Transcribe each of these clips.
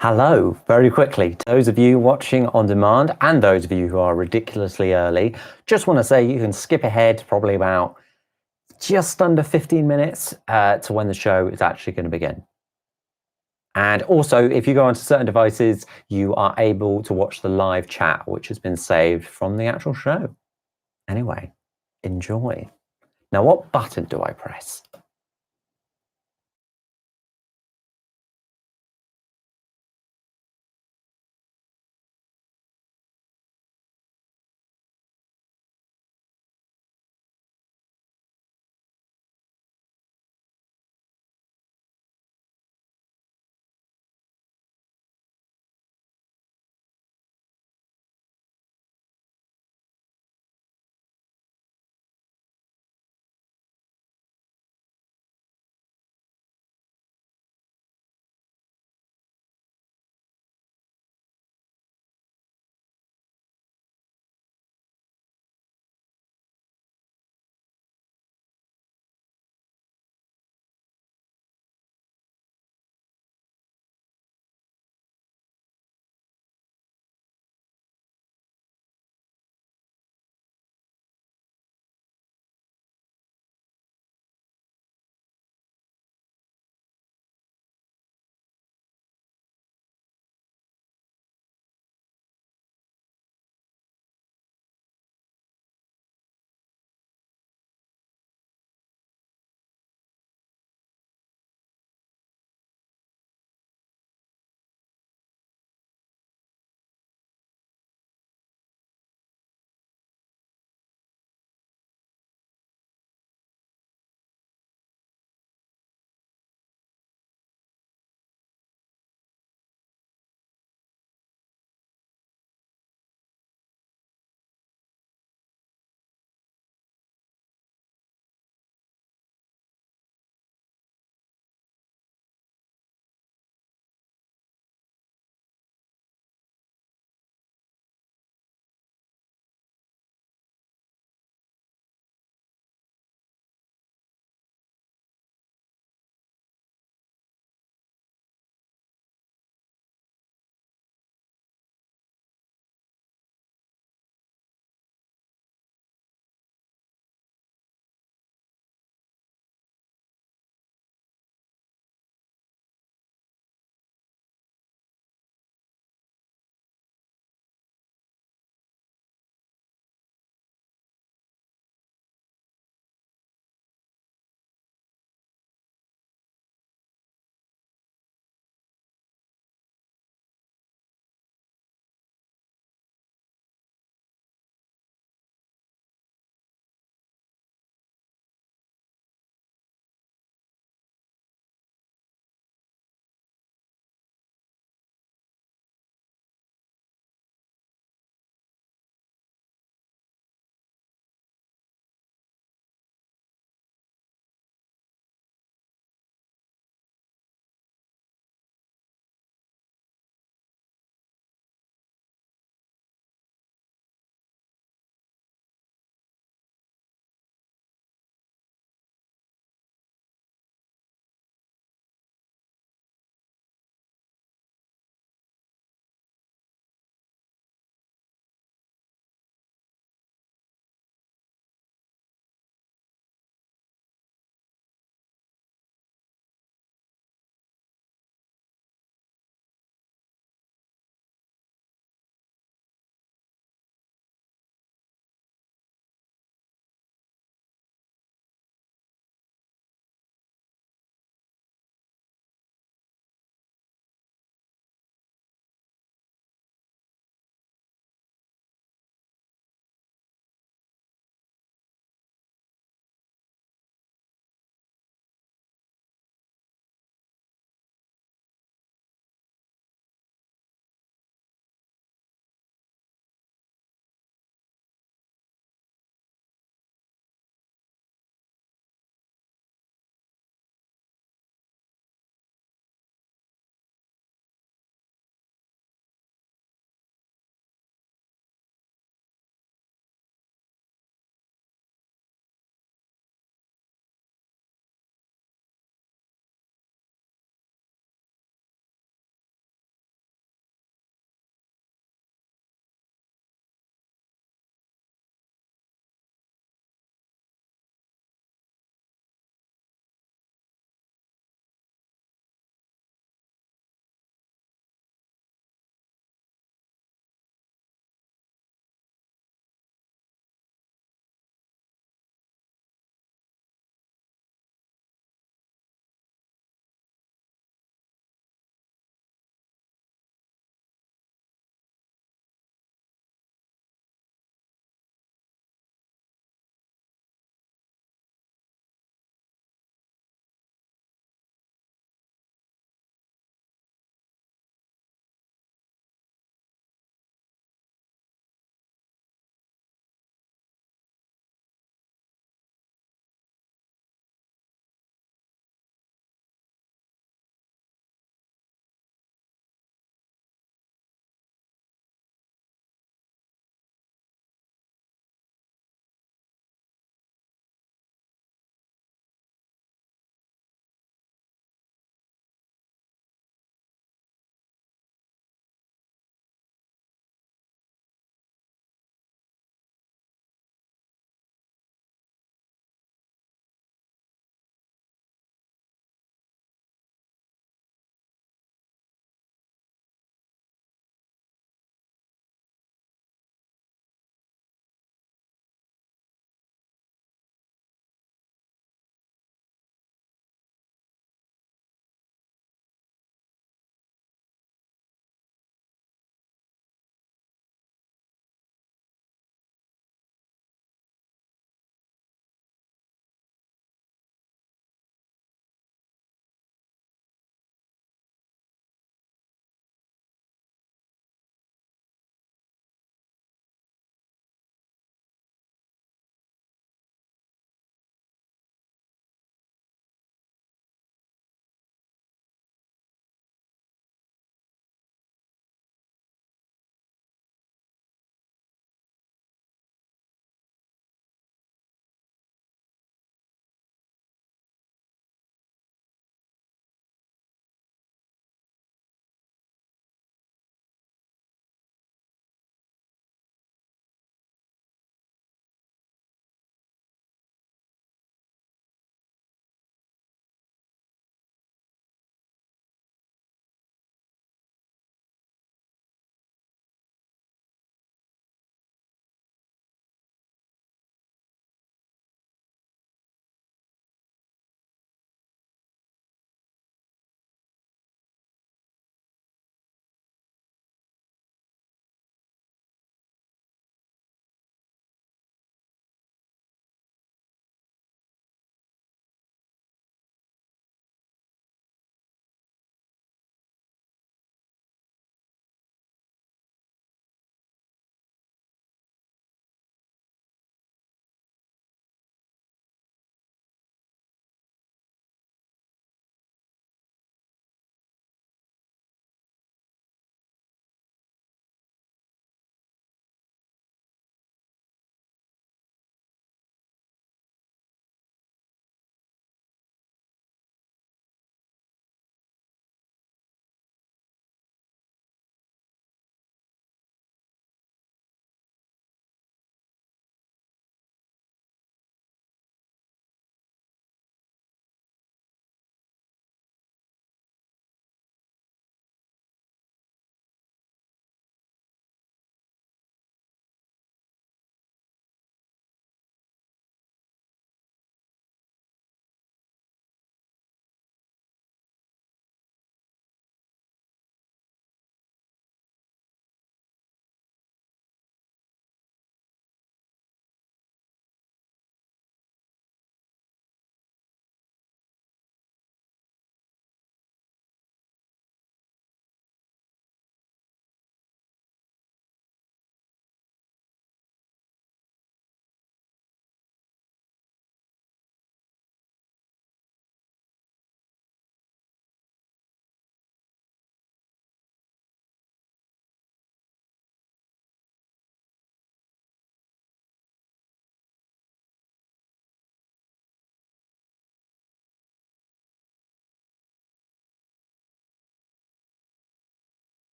Hello, very quickly, to those of you watching on demand and those of you who are ridiculously early, just want to say you can skip ahead probably about just under 15 minutes to when the show is actually going to begin. And also, if you go onto certain devices, you are able to watch the live chat, which has been saved from the actual show. Anyway, enjoy. Now, what button do I press?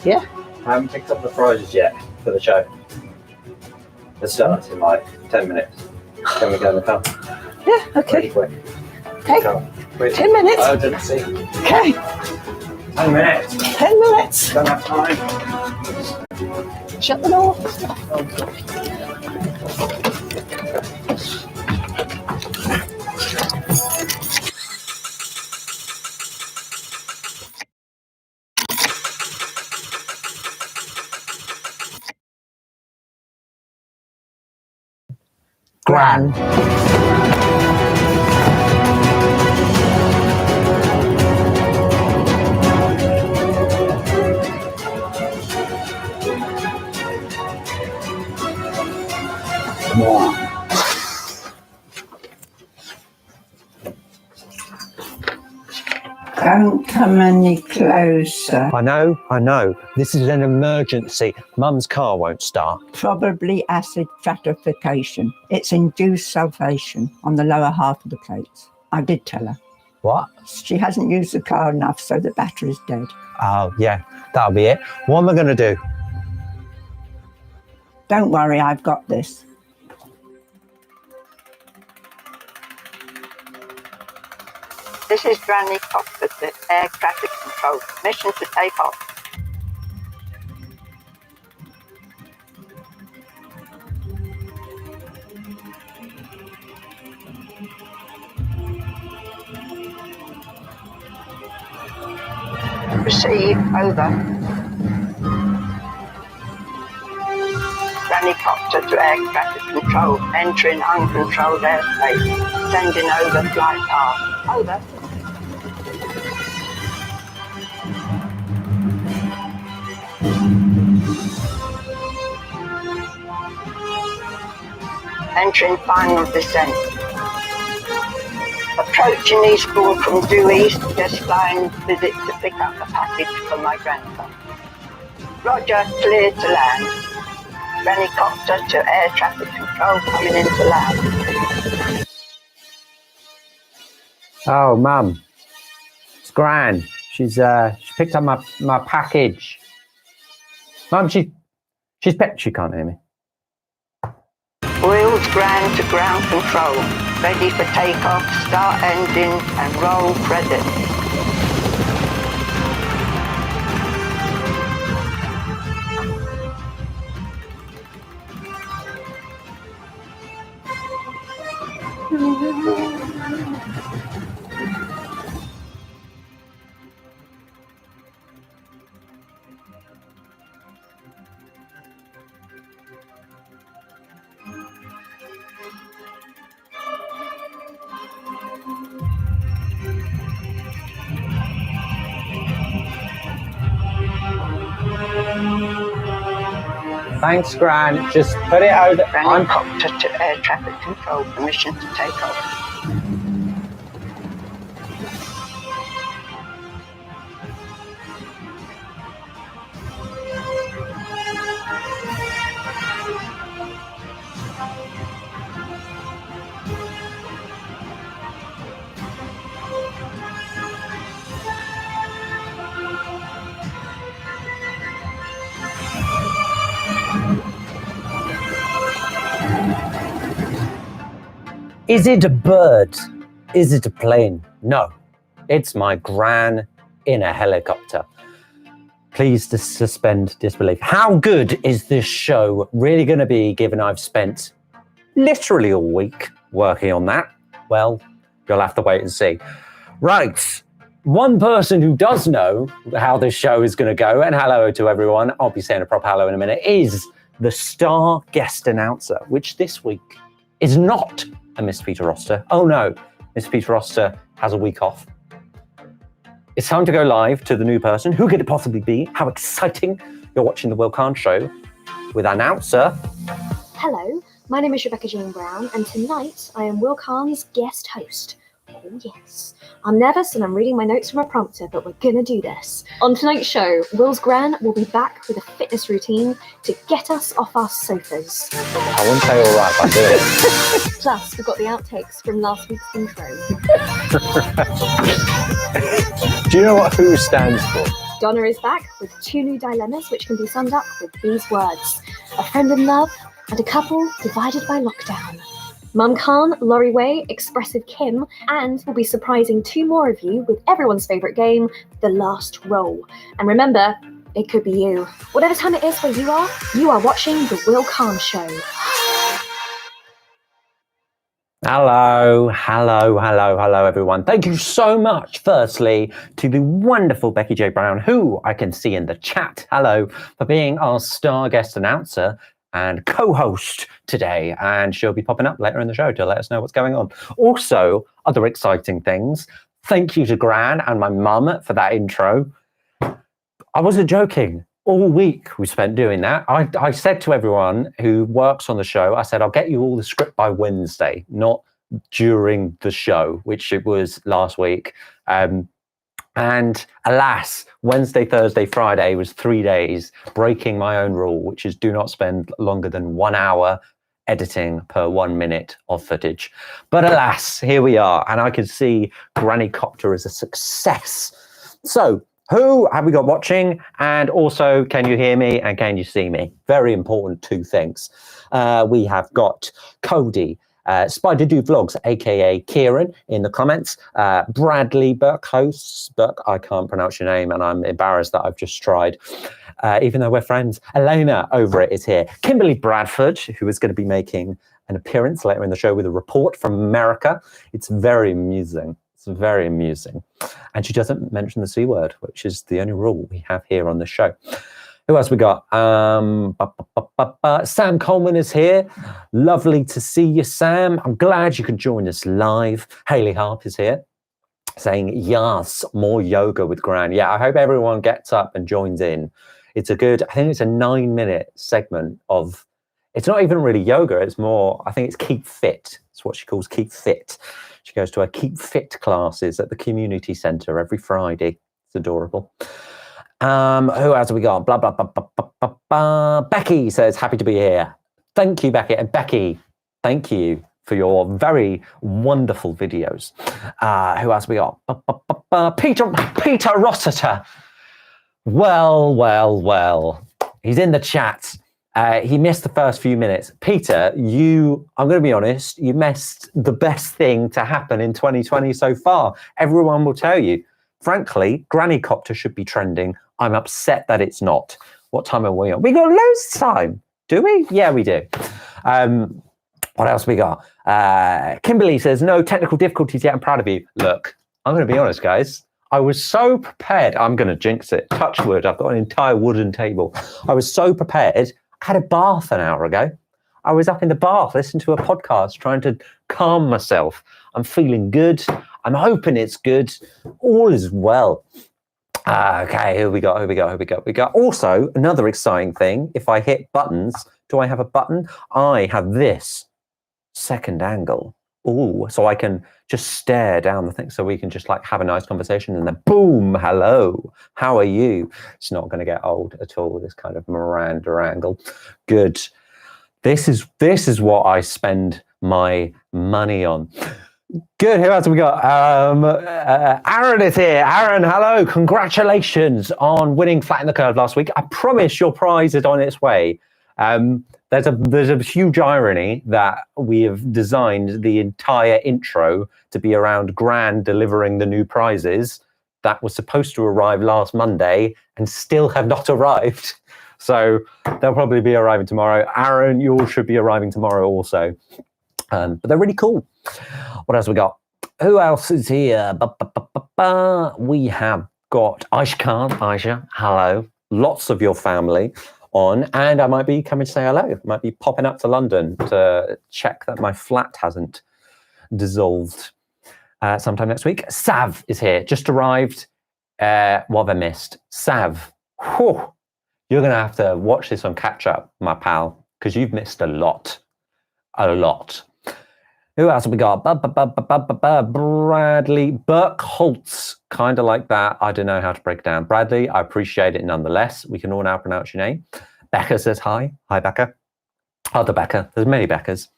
Yeah. I haven't picked up the prizes yet for the show. The starts in like 10 minutes. Can we go in the car? Yeah, okay. Pretty quick. Okay. 10 minutes. Urgency. Okay. 10 minutes. 10 minutes. Don't have time. Shut the door. Gran. Don't come any closer. I know. This is an emergency. Mum's car won't start. Probably acid stratification. It's induced sulfation on the lower half of the plates. I did tell her. What? She hasn't used the car enough, so the battery's dead. Oh, yeah, that'll be it. What am I going to do? Don't worry, I've got this. This is Grannycopter to air traffic control. Mission to take off. Receive, over. Grannycopter to air traffic control. Entering uncontrolled airspace. Sending over flight path. Over. Entering final descent. Approaching Eastbourne from due east, just flying visit to pick up a package from my grandson. Roger, clear to land. Grannycopter to air traffic control coming into land. Oh, Mum. It's Gran. She's picked up my package. Mum, she can't hear me. Wheels Gran to ground control. Ready for takeoff, start engine and roll credit. Thanks, Gran. Just put it over. Grannycopter to air traffic control. Permission to take off. Is it a bird? Is it a plane? No, it's my Gran in a helicopter. Please suspend disbelief. How good is this show really going to be, given I've spent literally all week working on that? Well, you'll have to wait and see. Right, one person who does know how this show is going to go, and hello to everyone, I'll be saying a proper hello in a minute, is the star guest announcer, which this week is not a Miss Peter Roster. Oh no, Miss Peter Roster has a week off. It's time to go live to the new person. Who could it possibly be? How exciting. You're watching the WillCarne show with announcer. Hello, my name is Rebecca Jane Brown, and tonight I am WillCarne's guest host. Oh yes, I'm nervous and I'm reading my notes from a prompter, but we're gonna do this. On tonight's show, Will's Gran will be back with a fitness routine to get us off our sofas. I wouldn't say all right, but do it. Plus, we've got the outtakes from last week's intro. Do you know what WHO stands for? Donna is back with 2 new dilemmas which can be summed up with these words: a friend in love and a couple divided by lockdown. Mum Carne, Lorie Way, Expressive Kim, and we'll be surprising 2 more of you with everyone's favourite game, The Last Roll. And remember, it could be you. Whatever time it is where you are watching The WillCarne Show. Hello, everyone. Thank you so much, firstly, to the wonderful Becky J. Brown, who I can see in the chat. Hello, for being our star guest announcer and co-host today. And she'll be popping up later in the show to let us know what's going on. Also, other exciting things. Thank you to Gran and my mum for that intro. I wasn't joking. All week we spent doing that. I said to everyone who works on the show, I said, I'll get you all the script by Wednesday, not during the show, which it was last week. And alas, Wednesday, Thursday, Friday was 3 days, breaking my own rule, which is do not spend longer than 1 hour editing per 1 minute of footage. But alas, here we are. And I can see Grannycopter is a success. So, who have we got watching? And also, can you hear me and can you see me? Very important 2 things. We have got Cody, Spider Do Vlogs, aka Kieran, in the comments. Bradley Burke hosts. Burke, I can't pronounce your name and I'm embarrassed that I've just tried. Even though we're friends. Elena over it is here. Kimberly Bradford, who is going to be making an appearance later in the show with a report from America. It's very amusing. It's very amusing. And she doesn't mention the C word, which is the only rule we have here on the show. Who else we got? Sam Coleman is here. Lovely to see you, Sam. I'm glad you could join us live. Hayley Harp is here saying, yes, more yoga with Gran. Yeah, I hope everyone gets up and joins in. It's a good, I think it's a 9-minute segment of, it's not even really yoga. It's more, I think it's Keep Fit. It's what she calls Keep Fit. She goes to her Keep Fit classes at the community centre every Friday. It's adorable. Who else have we got? Blah, blah, blah, blah, blah, blah, blah. Becky says, happy to be here. Thank you, Becky. And Becky, thank you for your very wonderful videos. Who else have we got? Peter Rossiter. Well. He's in the chat. He missed the first few minutes. Peter, I'm going to be honest, you missed the best thing to happen in 2020 so far. Everyone will tell you. Frankly, Grannycopter should be trending. I'm upset that it's not. What time are we on? We got loads of time. Do we? Yeah, we do. What else we got? Kimberly says, no technical difficulties yet. I'm proud of you. Look, I'm going to be honest, guys. I was so prepared. I'm going to jinx it. Touch wood. I've got an entire wooden table. I was so prepared. I had a bath an hour ago. I was up in the bath listening to a podcast trying to calm myself. I'm feeling good. I'm hoping it's good. All is well. Okay, here we go. Also, another exciting thing. If I hit buttons, do I have a button? I have this second angle. Ooh, so I can just stare down the thing so we can just like have a nice conversation and then boom, hello, how are you? It's not going to get old at all, this kind of Miranda angle. Good. This is what I spend my money on. Good, who else have we got? Aaron is here. Aaron, hello, congratulations on winning Flatten the Curve last week. I promise your prize is on its way. There's a huge irony that we have designed the entire intro to be around Gran delivering the new prizes that was supposed to arrive last Monday and still have not arrived. So they'll probably be arriving tomorrow. Aaron, yours should be arriving tomorrow also. But they're really cool. What else we got? Who else is here? We have got Aisha Khan. Aisha, hello. Lots of your family on, and I might be coming to say hello. I might be popping up to London to check that my flat hasn't dissolved sometime next week. Sav is here, just arrived. What have I missed? Sav, whew, you're going to have to watch this on catch up, my pal, because you've missed a lot. A lot. Who else have we got? Bradley Burke-Holtz, kind of like that. I don't know how to break it down. Bradley, I appreciate it nonetheless. We can all now pronounce your name. Becca says hi. Hi, Becca. Other Becca. There's many Beccas.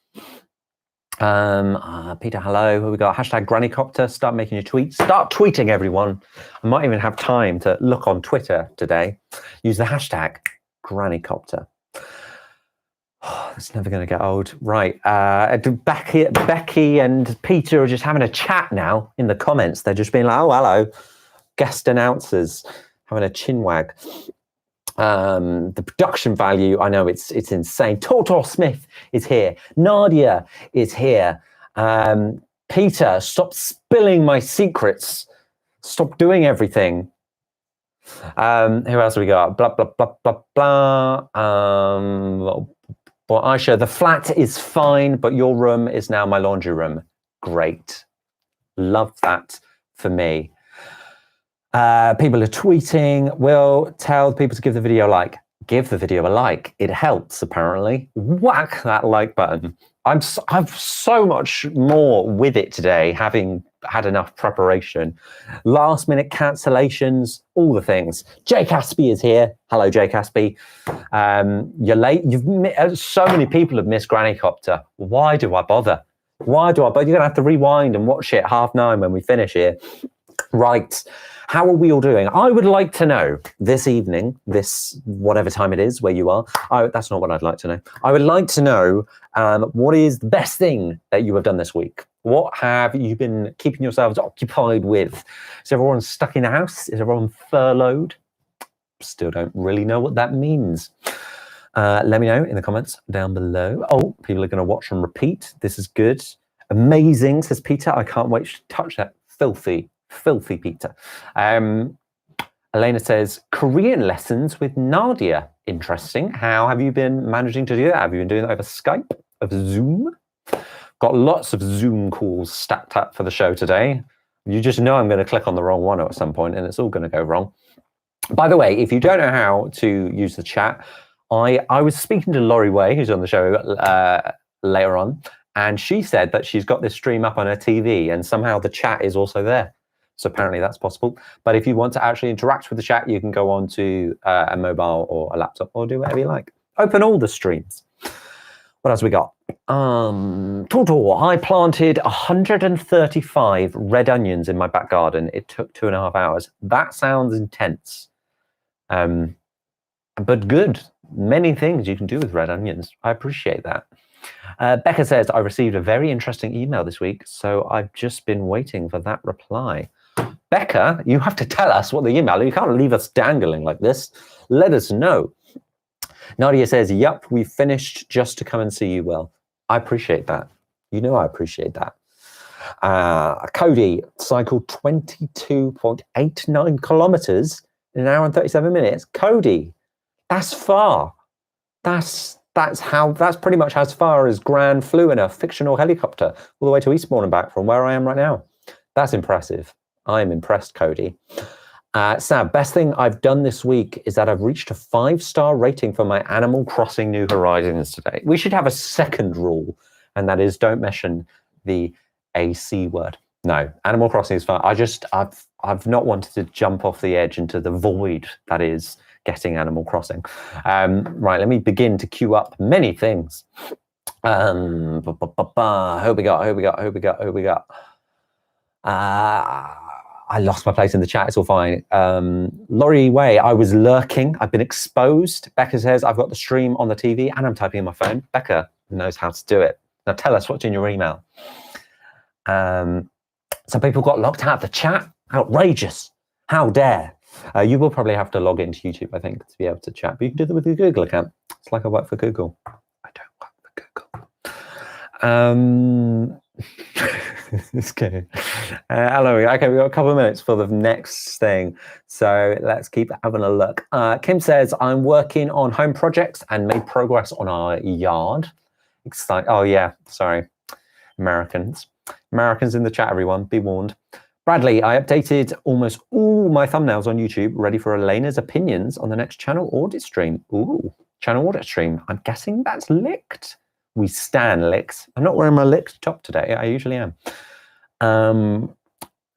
Peter, hello. Who we got? Hashtag Grannycopter. Start making your tweets. Start tweeting, everyone. I might even have time to look on Twitter today. Use the hashtag Grannycopter. Oh, that's never going to get old. Right. Becky and Peter are just having a chat now in the comments. They're just being like, oh, hello. Guest announcers having a chinwag. The production value, I know it's insane. Tortor Smith is here. Nadia is here. Peter, stop spilling my secrets. Stop doing everything. Who else have we got? Blah, blah, blah, blah, blah. Well, Aisha, the flat is fine, but your room is now my laundry room. Great. Love that for me. People are tweeting. Will tell people to give the video a like. Give the video a like. It helps, apparently. Whack that like button. I'm so much more with it today, having had enough preparation. Last minute cancellations, all the things. Jay Caspy is here. Hello, Jay Caspy. You're late. So many people have missed Grannycopter. Why do I bother? Why do I bother? You're going to have to rewind and watch it 9:30 when we finish here. Right. How are we all doing? I would like to know this evening, this whatever time it is where you are. That's not what I'd like to know. I would like to know what is the best thing that you have done this week? What have you been keeping yourselves occupied with? Is everyone stuck in the house? Is everyone furloughed? Still don't really know what that means. Let me know in the comments down below. Oh, people are going to watch and repeat. This is good. Amazing, says Peter. I can't wait to touch that filthy Peter. Elena says, Korean lessons with Nadia. Interesting. How have you been managing to do that? Have you been doing that over Skype, over Zoom? Got lots of Zoom calls stacked up for the show today. You just know I'm going to click on the wrong one at some point and it's all going to go wrong. By the way, if you don't know how to use the chat, I was speaking to Lorie Way, who's on the show later on, and she said that she's got this stream up on her TV and somehow the chat is also there. So apparently that's possible. But if you want to actually interact with the chat, you can go on to a mobile or a laptop or do whatever you like. Open all the streams. What else we got? Tortor, I planted 135 red onions in my back garden. It took 2.5 hours. That sounds intense. But good. Many things you can do with red onions. I appreciate that. Becca says, I received a very interesting email this week, so I've just been waiting for that reply. Becca, you have to tell us what the email is. You can't leave us dangling like this. Let us know. Nadia says, yup, we finished just to come and see you, Will. I appreciate that. You know I appreciate that. Cody cycled 22.89 kilometers in an hour and 37 minutes. Cody, that's far. That's pretty much as far as Gran flew in a fictional helicopter all the way to Eastbourne and back from where I am right now. That's impressive. I am impressed, Cody. Sab, best thing I've done this week is that I've reached a 5-star rating for my Animal Crossing New Horizons today. We should have a second rule, and that is don't mention the AC word. No, Animal Crossing is fine. I've not wanted to jump off the edge into the void that is getting Animal Crossing. Right, let me begin to queue up many things. Who we got? I lost my place in the chat. It's all fine. Lorie Way, I was lurking. I've been exposed. Becca says, I've got the stream on the TV and I'm typing on my phone. Becca knows how to do it. Now tell us what's in your email. Some people got locked out of the chat. Outrageous. How dare. You will probably have to log into YouTube, I think, to be able to chat. But you can do that with your Google account. It's like I work for Google. I don't work for Google. It's good. Hello. Okay, we've got a couple of minutes for the next thing. So let's keep having a look. Kim says, I'm working on home projects and made progress on our yard. Exciting. Oh, yeah. Sorry. Americans in the chat, everyone. Be warned. Bradley, I updated almost all my thumbnails on YouTube, ready for Elena's opinions on the next channel audit stream. Ooh, channel audit stream. I'm guessing that's licked. We stan licks. I'm not wearing my licked top today. I usually am.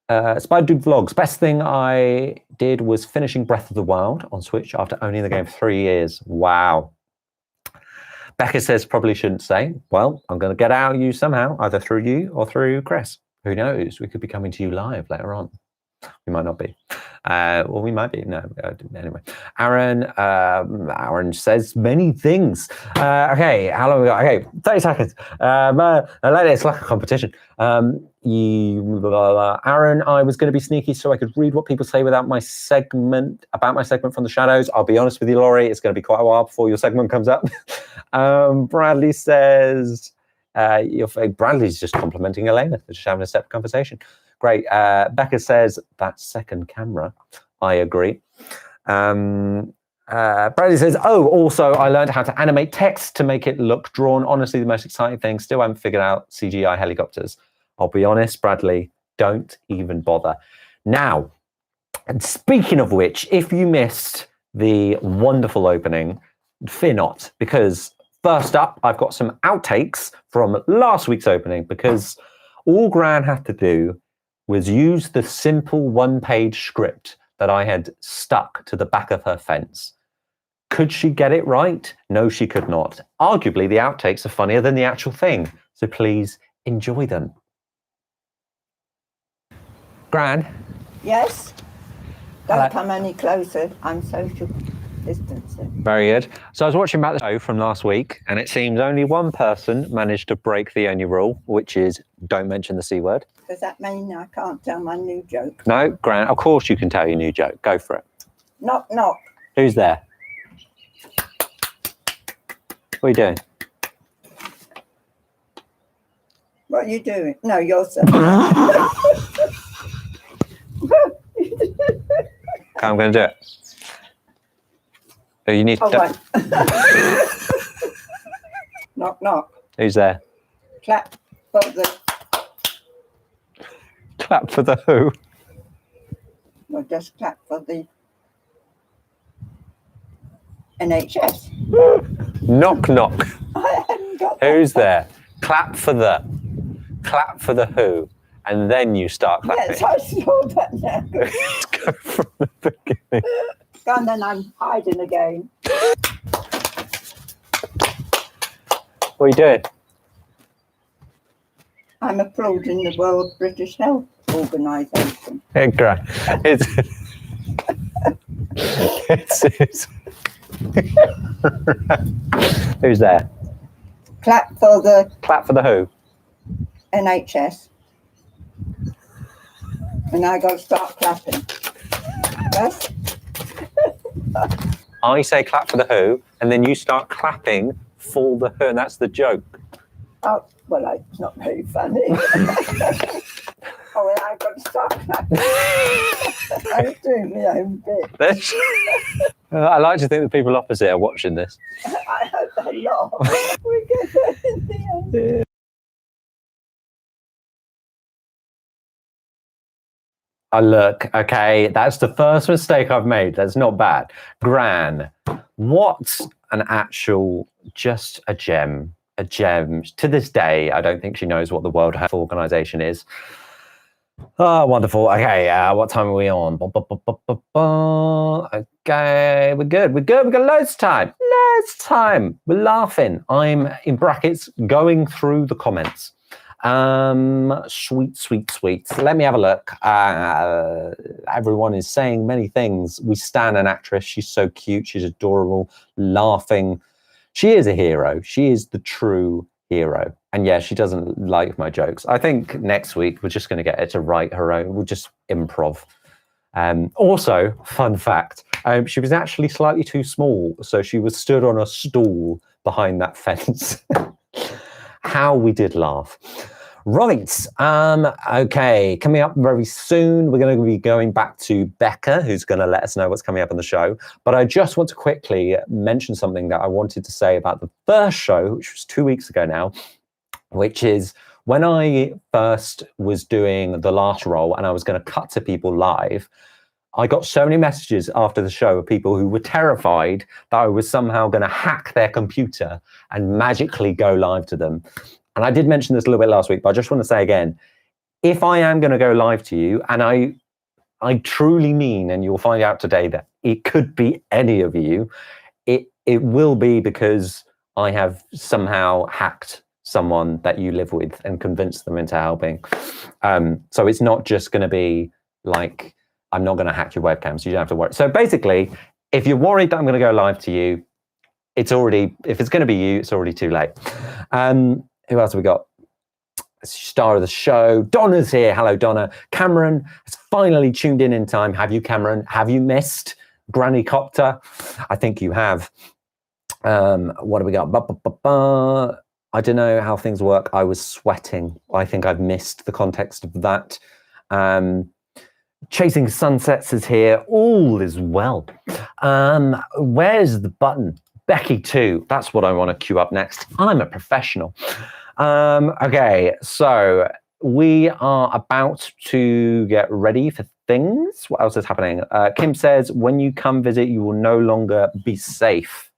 Spider Dude Vlogs. Best thing I did was finishing Breath of the Wild on Switch after owning the game for 3 years. Wow. Becca says probably shouldn't say. Well, I'm going to get out of you somehow, either through you or through Chris. Who knows? We could be coming to you live later on. We might not be. Well, we might be. No, anyway. Aaron says many things. Okay, how long we got? Okay, 30 seconds. It's like a competition. Aaron, I was going to be sneaky so I could read what people say about my segment from the shadows. I'll be honest with you, Lorie, it's going to be quite a while before your segment comes up. Bradley says, Bradley's just complimenting Elena. They're just having a separate conversation. Great. Becca says, that second camera. I agree. Bradley says, also, I learned how to animate text to make it look drawn. Honestly, the most exciting thing. Still haven't figured out CGI helicopters. I'll be honest, Bradley, don't even bother. Now, and speaking of which, if you missed the wonderful opening, fear not, because first up, I've got some outtakes from last week's opening, because all Gran had to do was use the simple one-page script that I had stuck to the back of her fence. Could she get it right? No, she could not. Arguably, the outtakes are funnier than the actual thing, so please enjoy them. Gran? Yes? Don't come any closer. I'm social distancing. Very good. So I was watching back the show from last week, and it seems only one person managed to break the only rule, which is don't mention the C word. Does that mean I can't tell my new joke? No, Grant, of course you can tell your new joke. Go for it. Knock, knock. Who's there? What are you doing? What are you doing? No, you're so. I'm going to do it. So you need to... right. Knock, knock. Who's there? Clap for the... Clap for the who? Well, just clap for the NHS. Knock, knock. I haven't got that. Who's there? Clap for the who, and then you start clapping. Yes, I saw that now. Let's go from the beginning. And then I'm hiding again. What are you doing? I'm applauding the World British Health Organisation. Yeah, great. It's Who's there? Clap for the who? NHS. And I got to start clapping. Yes? I say clap for the who, and then you start clapping for the who, and that's the joke. Oh, well, it's not very funny. Oh, well, I've got to start clapping. I'm doing my own bit. I like to think the people opposite are watching this. I hope they laugh. We get there in the end. Look, okay, that's the first mistake I've made. That's not bad. Gran, what an actual, just a gem. A gem. To this day, I don't think she knows what the World Health Organization is. Oh, wonderful. Okay, what time are we on? Okay, we're good. We've got loads of time. We're laughing. I'm, in brackets, going through the comments. Sweet. Let me have a look. Everyone is saying many things. We stan an actress. She's so cute. She's adorable. Laughing. She is a hero. She is the true hero. And yeah, she doesn't like my jokes. I think next week we're just going to get her to write her own. We'll just improv. Also, fun fact, she was actually slightly too small. So she was stood on a stool behind that fence. How we did laugh. Right. Okay. Coming up very soon, we're going to be going back to Becca, who's going to let us know what's coming up on the show. But I just want to quickly mention something that I wanted to say about the first show, which was 2 weeks ago now, which is when I first was doing the last role and I was going to cut to people live, I got so many messages after the show of people who were terrified that I was somehow going to hack their computer and magically go live to them. And I did mention this a little bit last week, but I just want to say again, if I am going to go live to you, and I truly mean, and you'll find out today that it could be any of you, it will be because I have somehow hacked someone that you live with and convinced them into helping. So it's not just going to be like, I'm not going to hack your webcam, so you don't have to worry. So basically, if you're worried that I'm going to go live to you, it's already, if it's going to be you, it's already too late. Who else have we got? Star of the show. Donna's here. Hello, Donna. Cameron has finally tuned in time. Have you, Cameron? Have you missed Grannycopter? I think you have. What do we got? I don't know how things work. I was sweating. I think I've missed the context of that. Chasing Sunsets is here. All is well. Where's the button? Becky 2. That's what I want to queue up next. I'm a professional. Okay, so we are about to get ready for things. What else is happening? Kim says, when you come visit, you will no longer be safe.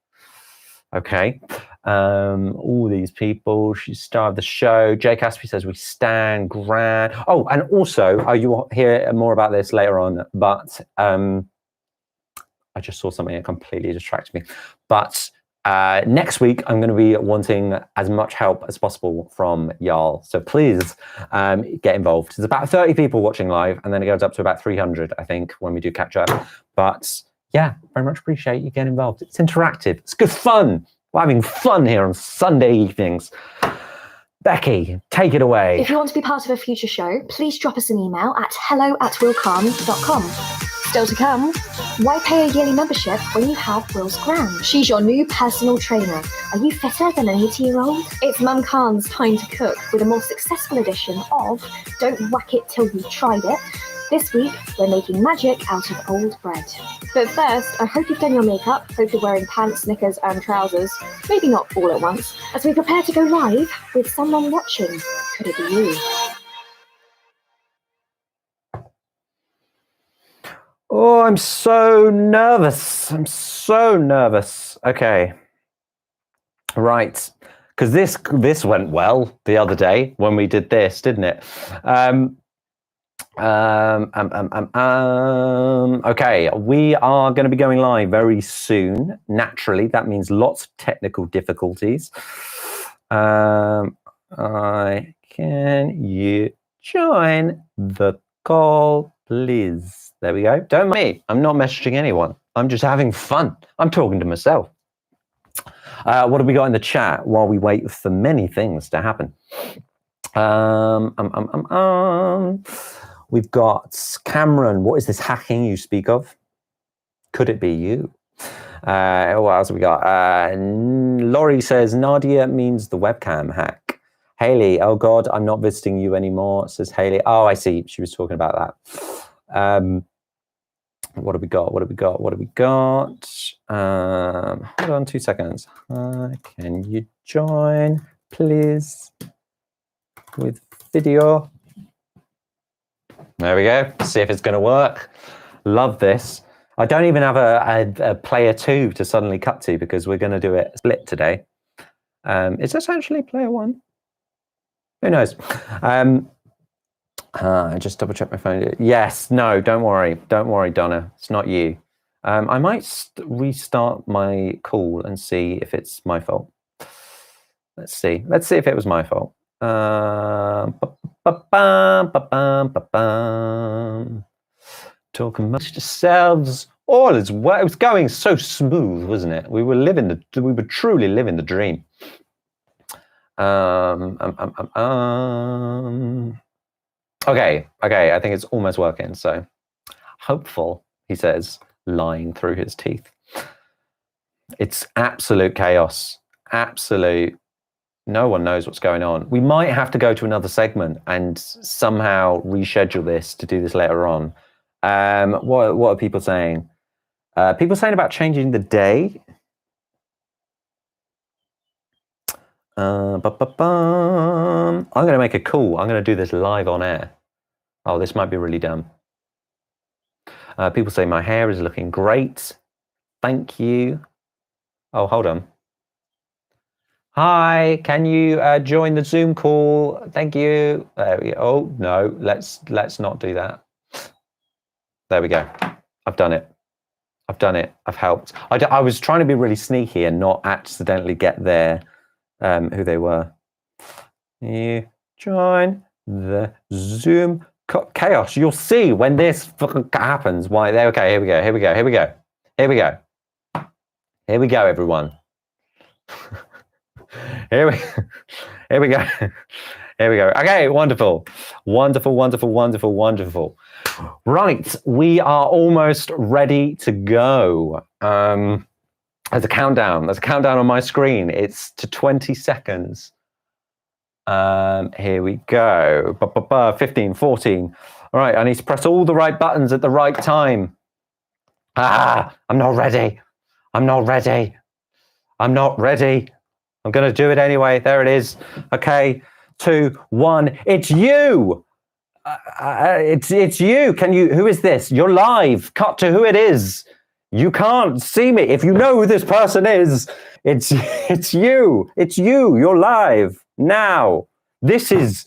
Okay. All these people. She's star of the show. Jake Aspie says, we stand Gran. Oh, and also, you will hear more about this later on, but I just saw something that completely distracted me. But next week, I'm going to be wanting as much help as possible from y'all. So please get involved. There's about 30 people watching live, and then it goes up to about 300, I think, when we do catch up. But yeah, very much appreciate you getting involved. It's interactive. It's good fun. We're having fun here on Sunday evenings. Becky, take it away. If you want to be part of a future show, please drop us an email at hello@willcarne.com. Still to come, why pay a yearly membership when you have Will's Gran? She's your new personal trainer. Are you fitter than an 80-year-old? It's Mum Carne's time to cook with a more successful edition of Don't Whack It Till You've Tried It. This week, we're making magic out of old bread. But first, I hope you've done your makeup, hope you're wearing pants, knickers and trousers, maybe not all at once, as we prepare to go live with someone watching. Could it be you? Oh, I'm so nervous. I'm so nervous. Okay. Right. Because this went well the other day when we did this, didn't it? Okay, we are going to be going live very soon. Naturally, that means lots of technical difficulties. Can you join the call, please? There we go. Don't mind me. I'm not messaging anyone. I'm just having fun. I'm talking to myself. What have we got in the chat while we wait for many things to happen? We've got Cameron. What is this hacking you speak of? Could it be you? What else have we got? Laurie says, Nadia means the webcam hack. Haley, oh God, I'm not visiting you anymore, says Haley. Oh, I see. She was talking about that. What have we got? What have we got? What have we got? Hold on 2 seconds. Can you join, please, with video? There we go. See if it's going to work. Love this. I don't even have a player 2 to suddenly cut to because we're going to do it split today. Is this actually player 1? Who knows? I just double check my phone. Yes, no, don't worry. Don't worry, Donna. It's not you. I might restart my call and see if it's my fault. Let's see. Let's see if it was my fault. Talking amongst yourselves. All is well. It was going so smooth, wasn't it? We were truly living the dream. Okay, I think it's almost working. So hopeful, he says, lying through his teeth. It's absolute chaos. Absolute. No one knows what's going on. We might have to go to another segment and somehow reschedule this to do this later on. What are people saying? People saying about changing the day. I'm going to make a call. I'm going to do this live on air. Oh, this might be really dumb. People say my hair is looking great. Thank you. Oh, hold on. Hi, can you join the Zoom call? Thank you. There we go. Oh no, let's not do that. There we go. I've done it. I've done it. I've helped. I was trying to be really sneaky and not accidentally get their who they were. You join the Zoom chaos. You'll see when this happens. Why? Okay, here we go. Here we go. Here we go. Here we go. Here we go, everyone. Here we go. Here we go. Okay, wonderful. Wonderful, wonderful, wonderful, wonderful. Right, we are almost ready to go. There's a countdown. There's a countdown on my screen. It's to 20 seconds. Here we go. 15, 14. All right, I need to press all the right buttons at the right time. I'm not ready. I'm not ready. I'm not ready. I'm going to do it anyway. There it is. Okay, 2, 1. It's you. It's you. Can you? Who is this? You're live. Cut to who it is. You can't see me. If you know who this person is, it's you. It's you. You're live now. This is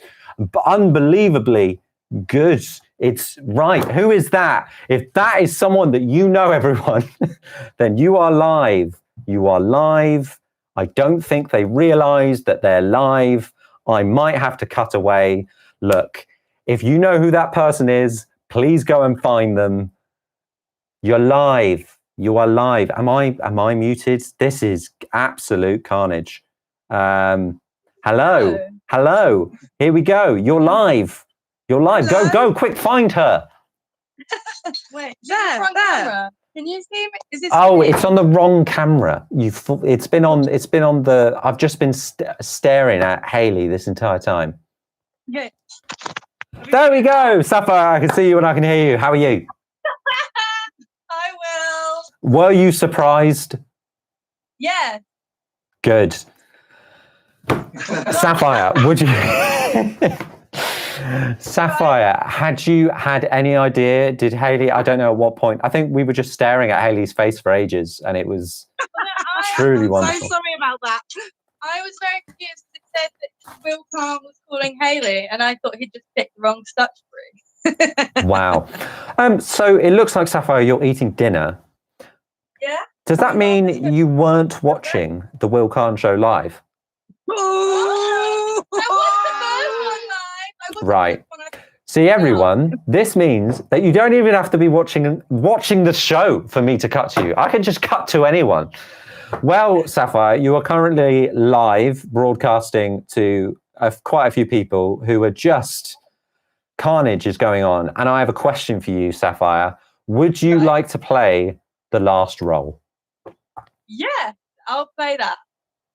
unbelievably good. It's right. Who is that? If that is someone that you know, everyone, then you are live. You are live. I don't think they realize that they're live. I might have to cut away. Look, if you know who that person is, please go and find them. You're live. You are live. Am I muted? This is absolute carnage. Hello. Hello. Here we go. You're live. You're live. Hello? Go, quick, find her. Wait, there. Can you see me? Is this Oh, me? it's on the wrong camera. It's been on the. I've just been staring at Hayley this entire time. Okay. There we go, Sapphire. I can see you and I can hear you. How are you? I will. Were you surprised? Yeah. Good. Sapphire, would you? Sapphire, had you had any idea? Did Hayley? I don't know at what point. I think we were just staring at Hayley's face for ages, and it was truly wonderful. So sorry about that. I was very confused. It said that WillCarne was calling Hayley, and I thought he'd just picked the wrong touch through. Wow. So it looks like, Sapphire, you're eating dinner. Yeah. Does that mean you weren't watching the WillCarne show live? Oh! I watched the first one live. Right. See, everyone, this means that you don't even have to be watching the show for me to cut to you. I can just cut to anyone. Well, Sapphire, you are currently live broadcasting to quite a few people who are just carnage is going on. And I have a question for you, Sapphire. Would you like to play the last role? Yeah, I'll play that.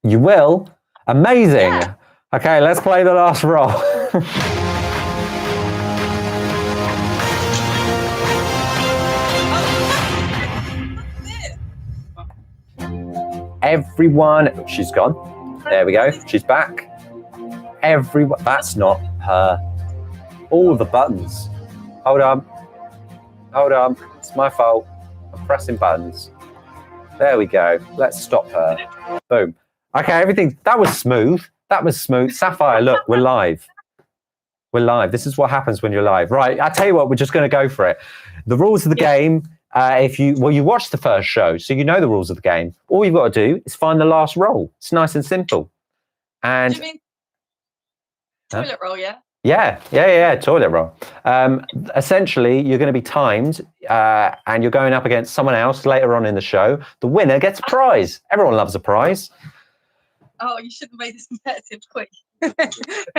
You will? Amazing. Yeah. Okay, let's play the last role. Everyone, she's gone. There we go. She's back. Everyone, that's not her. All the buttons. Hold on. Hold on. It's my fault. I'm pressing buttons. There we go. Let's stop her. Boom. Okay, everything. That was smooth. That was smooth. Sapphire, look, we're live. We're live. This is what happens when you're live. Right. I tell you what, we're just going to go for it. The rules of the game. You watched the first show, so you know the rules of the game. All you've got to do is find the last roll. It's nice and simple. And Do you mean toilet roll? Yeah. Yeah, toilet roll. Essentially, you're going to be timed, and you're going up against someone else later on in the show. The winner gets a prize. Everyone loves a prize. Oh, you should have made this competitive quick.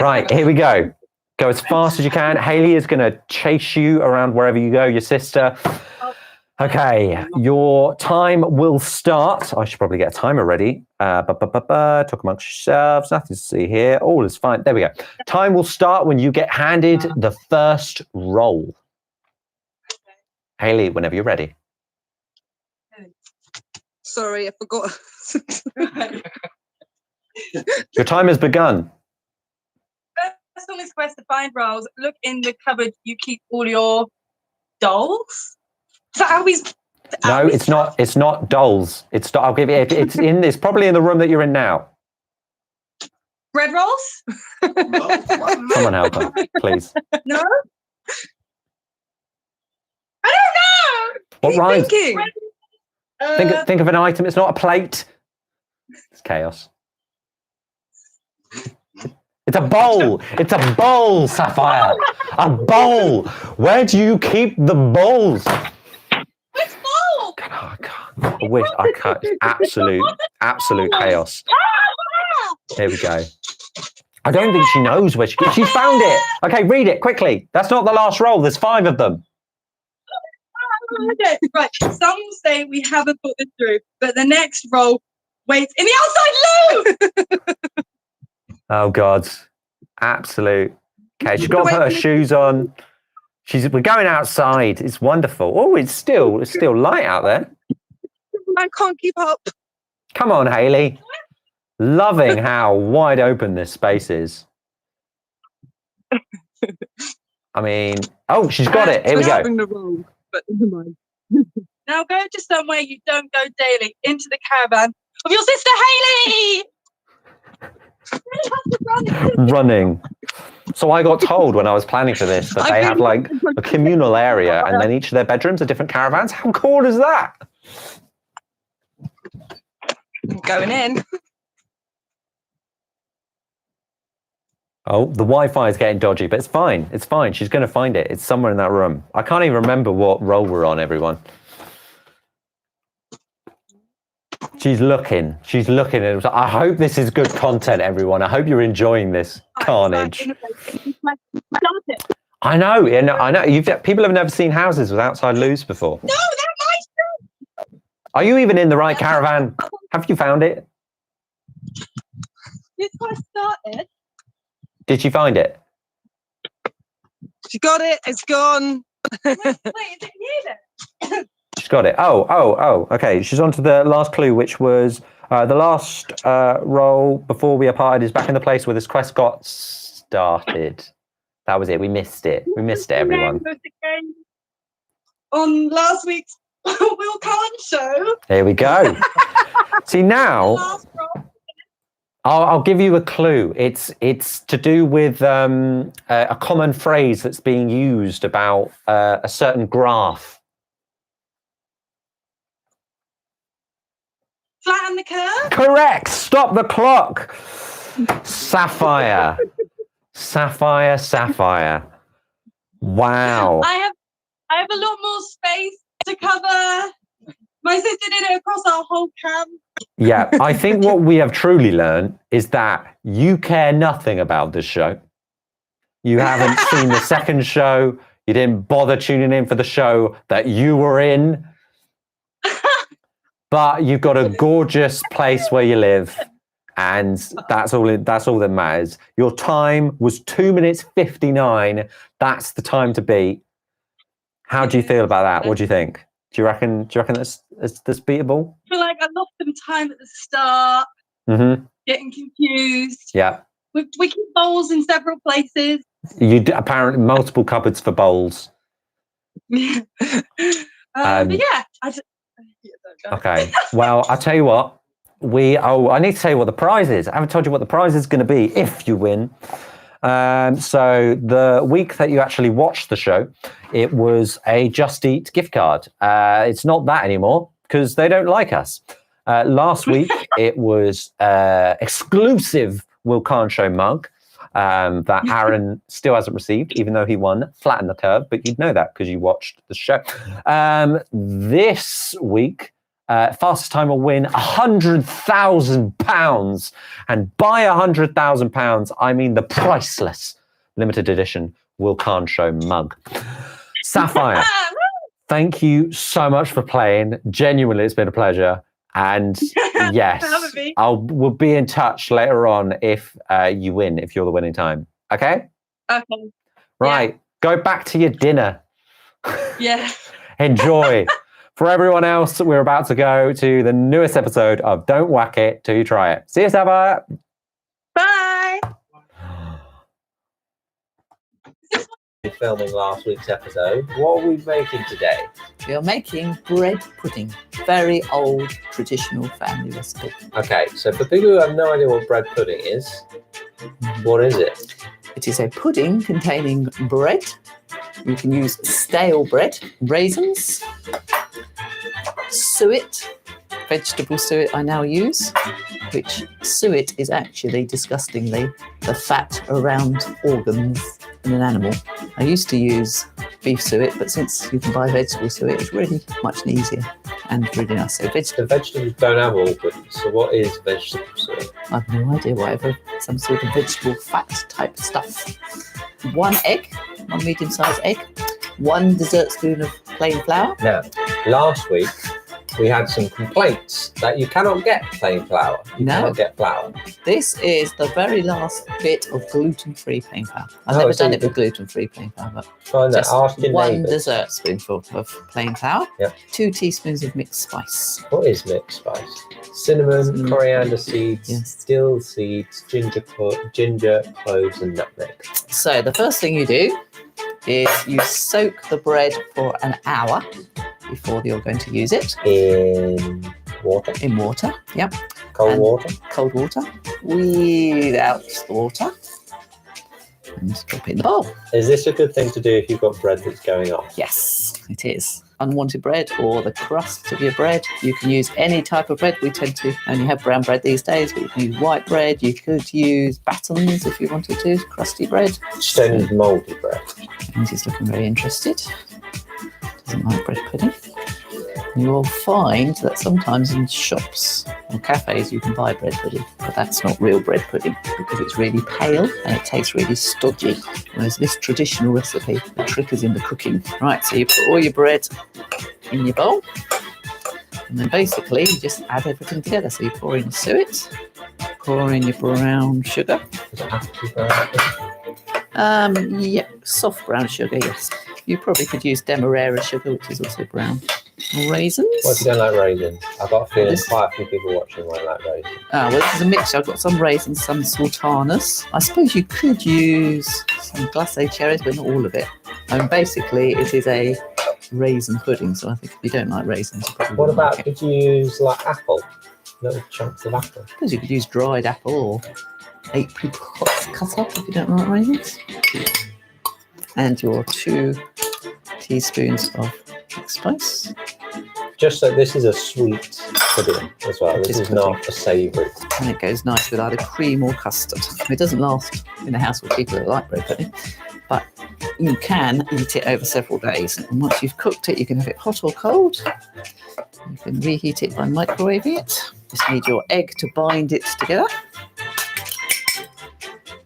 Right, here we go. Go as fast as you can. Hayley is going to chase you around wherever you go, your sister. Okay, your time will start. I should probably get a timer ready. Talk amongst yourselves. Nothing to see here. All is fine. There we go. Time will start when you get handed the first roll. Okay. Hayley, whenever you're ready. Sorry, I forgot. Your time has begun. First on this quest to find rolls, look in the cupboard you keep all your dolls. Is that how he's... No, it's not. It's not dolls. I'll give it. It's in. It's probably in the room that you're in now. Bread rolls? Someone help her, please. No? I don't know! What rhymes? Thinking. Think of an item. It's not a plate. It's chaos. It's a bowl. It's a bowl, Sapphire. A bowl. Where do you keep the bowls? Which bowl? I can't. I wish I could. Absolute chaos. Here we go. I don't think she knows where she's found it. Okay, read it quickly. That's not the last roll. There's 5 of them. Okay, right. Some say we haven't put this through, but the next roll waits in the outside loo. Oh God, absolute. Okay, she's got to put her shoes on. We're going outside. It's wonderful. Oh, it's still light out there. I can't keep up. Come on, Hayley. Loving how wide open this space is. I mean, oh, she's got it. Here we go. The roll, but never mind. Now go to somewhere you don't go daily, into the caravan of your sister Hayley. Running. So I got told when I was planning for this that they have like a communal area and then each of their bedrooms are different caravans. How cool is that? Going in. Oh, the Wi-Fi is getting dodgy, but it's fine. It's fine. She's going to find it. It's somewhere in that room. I can't even remember what roll we're on, everyone. She's looking. She's looking. I hope this is good content, everyone. I hope you're enjoying this carnage. I know. I know. People have never seen houses with outside loos before. No, they're my. Are you even in the right caravan? Have you found it? This one started. Did she find it? She got it. It's gone. Wait, is it near then? She's got it. Oh. Okay, she's on to the last clue, which was the last roll before we are parted is back in the place where this quest got started. That was it. We missed it. We missed it, everyone. On last week's WillCarne show. Here we go. See, now I'll give you a clue. It's to do with a common phrase that's being used about a certain graph. Flatten the curve? Correct. Stop the clock. Sapphire. Sapphire. Wow. I have a lot more space to cover. My sister did it across our whole camp. Yeah, I think what we have truly learned is that you care nothing about this show. You haven't seen the second show. You didn't bother tuning in for the show that you were in. But you've got a gorgeous place where you live, and that's all that matters. Your time was 2 minutes 59. That's the time to beat. How do you feel about that? What do you think? Do you reckon that's beatable? I feel like I lost some time at the start, getting confused. Yeah. We keep bowls in several places. Apparently multiple cupboards for bowls. But yeah, okay. Well, I'll tell you what. I need to tell you what the prize is. I haven't told you what the prize is going to be if you win. So the week that you actually watched the show, it was a Just Eat gift card. It's not that anymore because they don't like us. Last week, it was exclusive WillCarne show mug that Aaron still hasn't received, even though he won Flatten the Curve, but you'd know that because you watched the show. This week, fastest time will win £100,000. And by £100,000, I mean the priceless limited edition WillCarne show mug. Sapphire, thank you so much for playing. Genuinely, it's been a pleasure. And yes, we'll be in touch later on if you win, if you're the winning time. Okay? Okay. Right. Yeah. Go back to your dinner. Yeah. Enjoy. For everyone else, we're about to go to the newest episode of Don't Whack It Till You Try It. See you, Sapphire. Bye. Filming last week's episode. What are we making today? We are making bread pudding. Very old, traditional family recipe. Okay, so for people who have no idea what bread pudding is, what is it? It is a pudding containing bread. You can use stale bread, raisins, suet, vegetable suet I now use, which suet is actually, disgustingly, the fat around organs in an animal. I used to use beef suet, but since you can buy vegetable suet, it's really much easier and really nice. So The vegetables don't have organs, so what is vegetable suet? I've no idea, whatever, some sort of vegetable fat type stuff. 1 egg, 1 medium-sized egg, 1 dessert spoon of plain flour. Now, last week we had some complaints that you cannot get plain flour. You No. cannot get flour. This is the very last bit of gluten-free plain flour. I've never done it with gluten-free plain flour, but Find that. just Ask your 1 neighbours. dessert spoonful of plain flour, Yep. 2 teaspoons of mixed spice. What is mixed spice? Cinnamon, coriander seeds, Yes. dill seeds, ginger, cloves, and nutmeg. So the first thing you do is you soak the bread for an hour before you're going to use it In water, in water. Yep, cold And- water. cold water without the water, and just drop it in the bowl. Is this a good thing to do if you've got bread that's going off? Yes, it is. Unwanted bread or the crust of your bread. You can use any type of bread. We tend to only have brown bread these days, but you can use white bread. You could use batons if you wanted to, crusty bread. Just don't use mouldy bread. And he's looking very interested. Doesn't like bread pudding. You will find that sometimes in shops or cafes you can buy bread pudding, but that's not real bread pudding because it's really pale and it tastes really stodgy. Whereas this traditional recipe, the trick is in the cooking. Right, so you put all your bread in your bowl, and then basically you just add everything together. So you pour in your suet, pour in your brown sugar. Does it have to be brown? Yeah, soft brown sugar, yes. You probably could use demerara sugar, which is also brown. Raisins. What if you don't like raisins? I've got a feeling This- quite a few people watching won't like raisins. Well, this is a mixture. I've got some raisins, some sultanas. I suppose you could use some glacé cherries, but not all of it. Basically, it is a raisin pudding, so I think if you don't like raisins, you probably What wouldn't about, like it. could you use like apple? Little chunks of apple. I suppose you could use dried apple or apricots cut up if you don't like raisins. And your 2 teaspoons of mixed spice. Just so this is a sweet pudding as well. It This is is not a savoury. And it goes nice with either cream or custard. It doesn't last in the house with people that like bread pudding, but you can eat it over several days. And once you've cooked it, you can have it hot or cold. You can reheat it by microwaving it. Just need your egg to bind it together.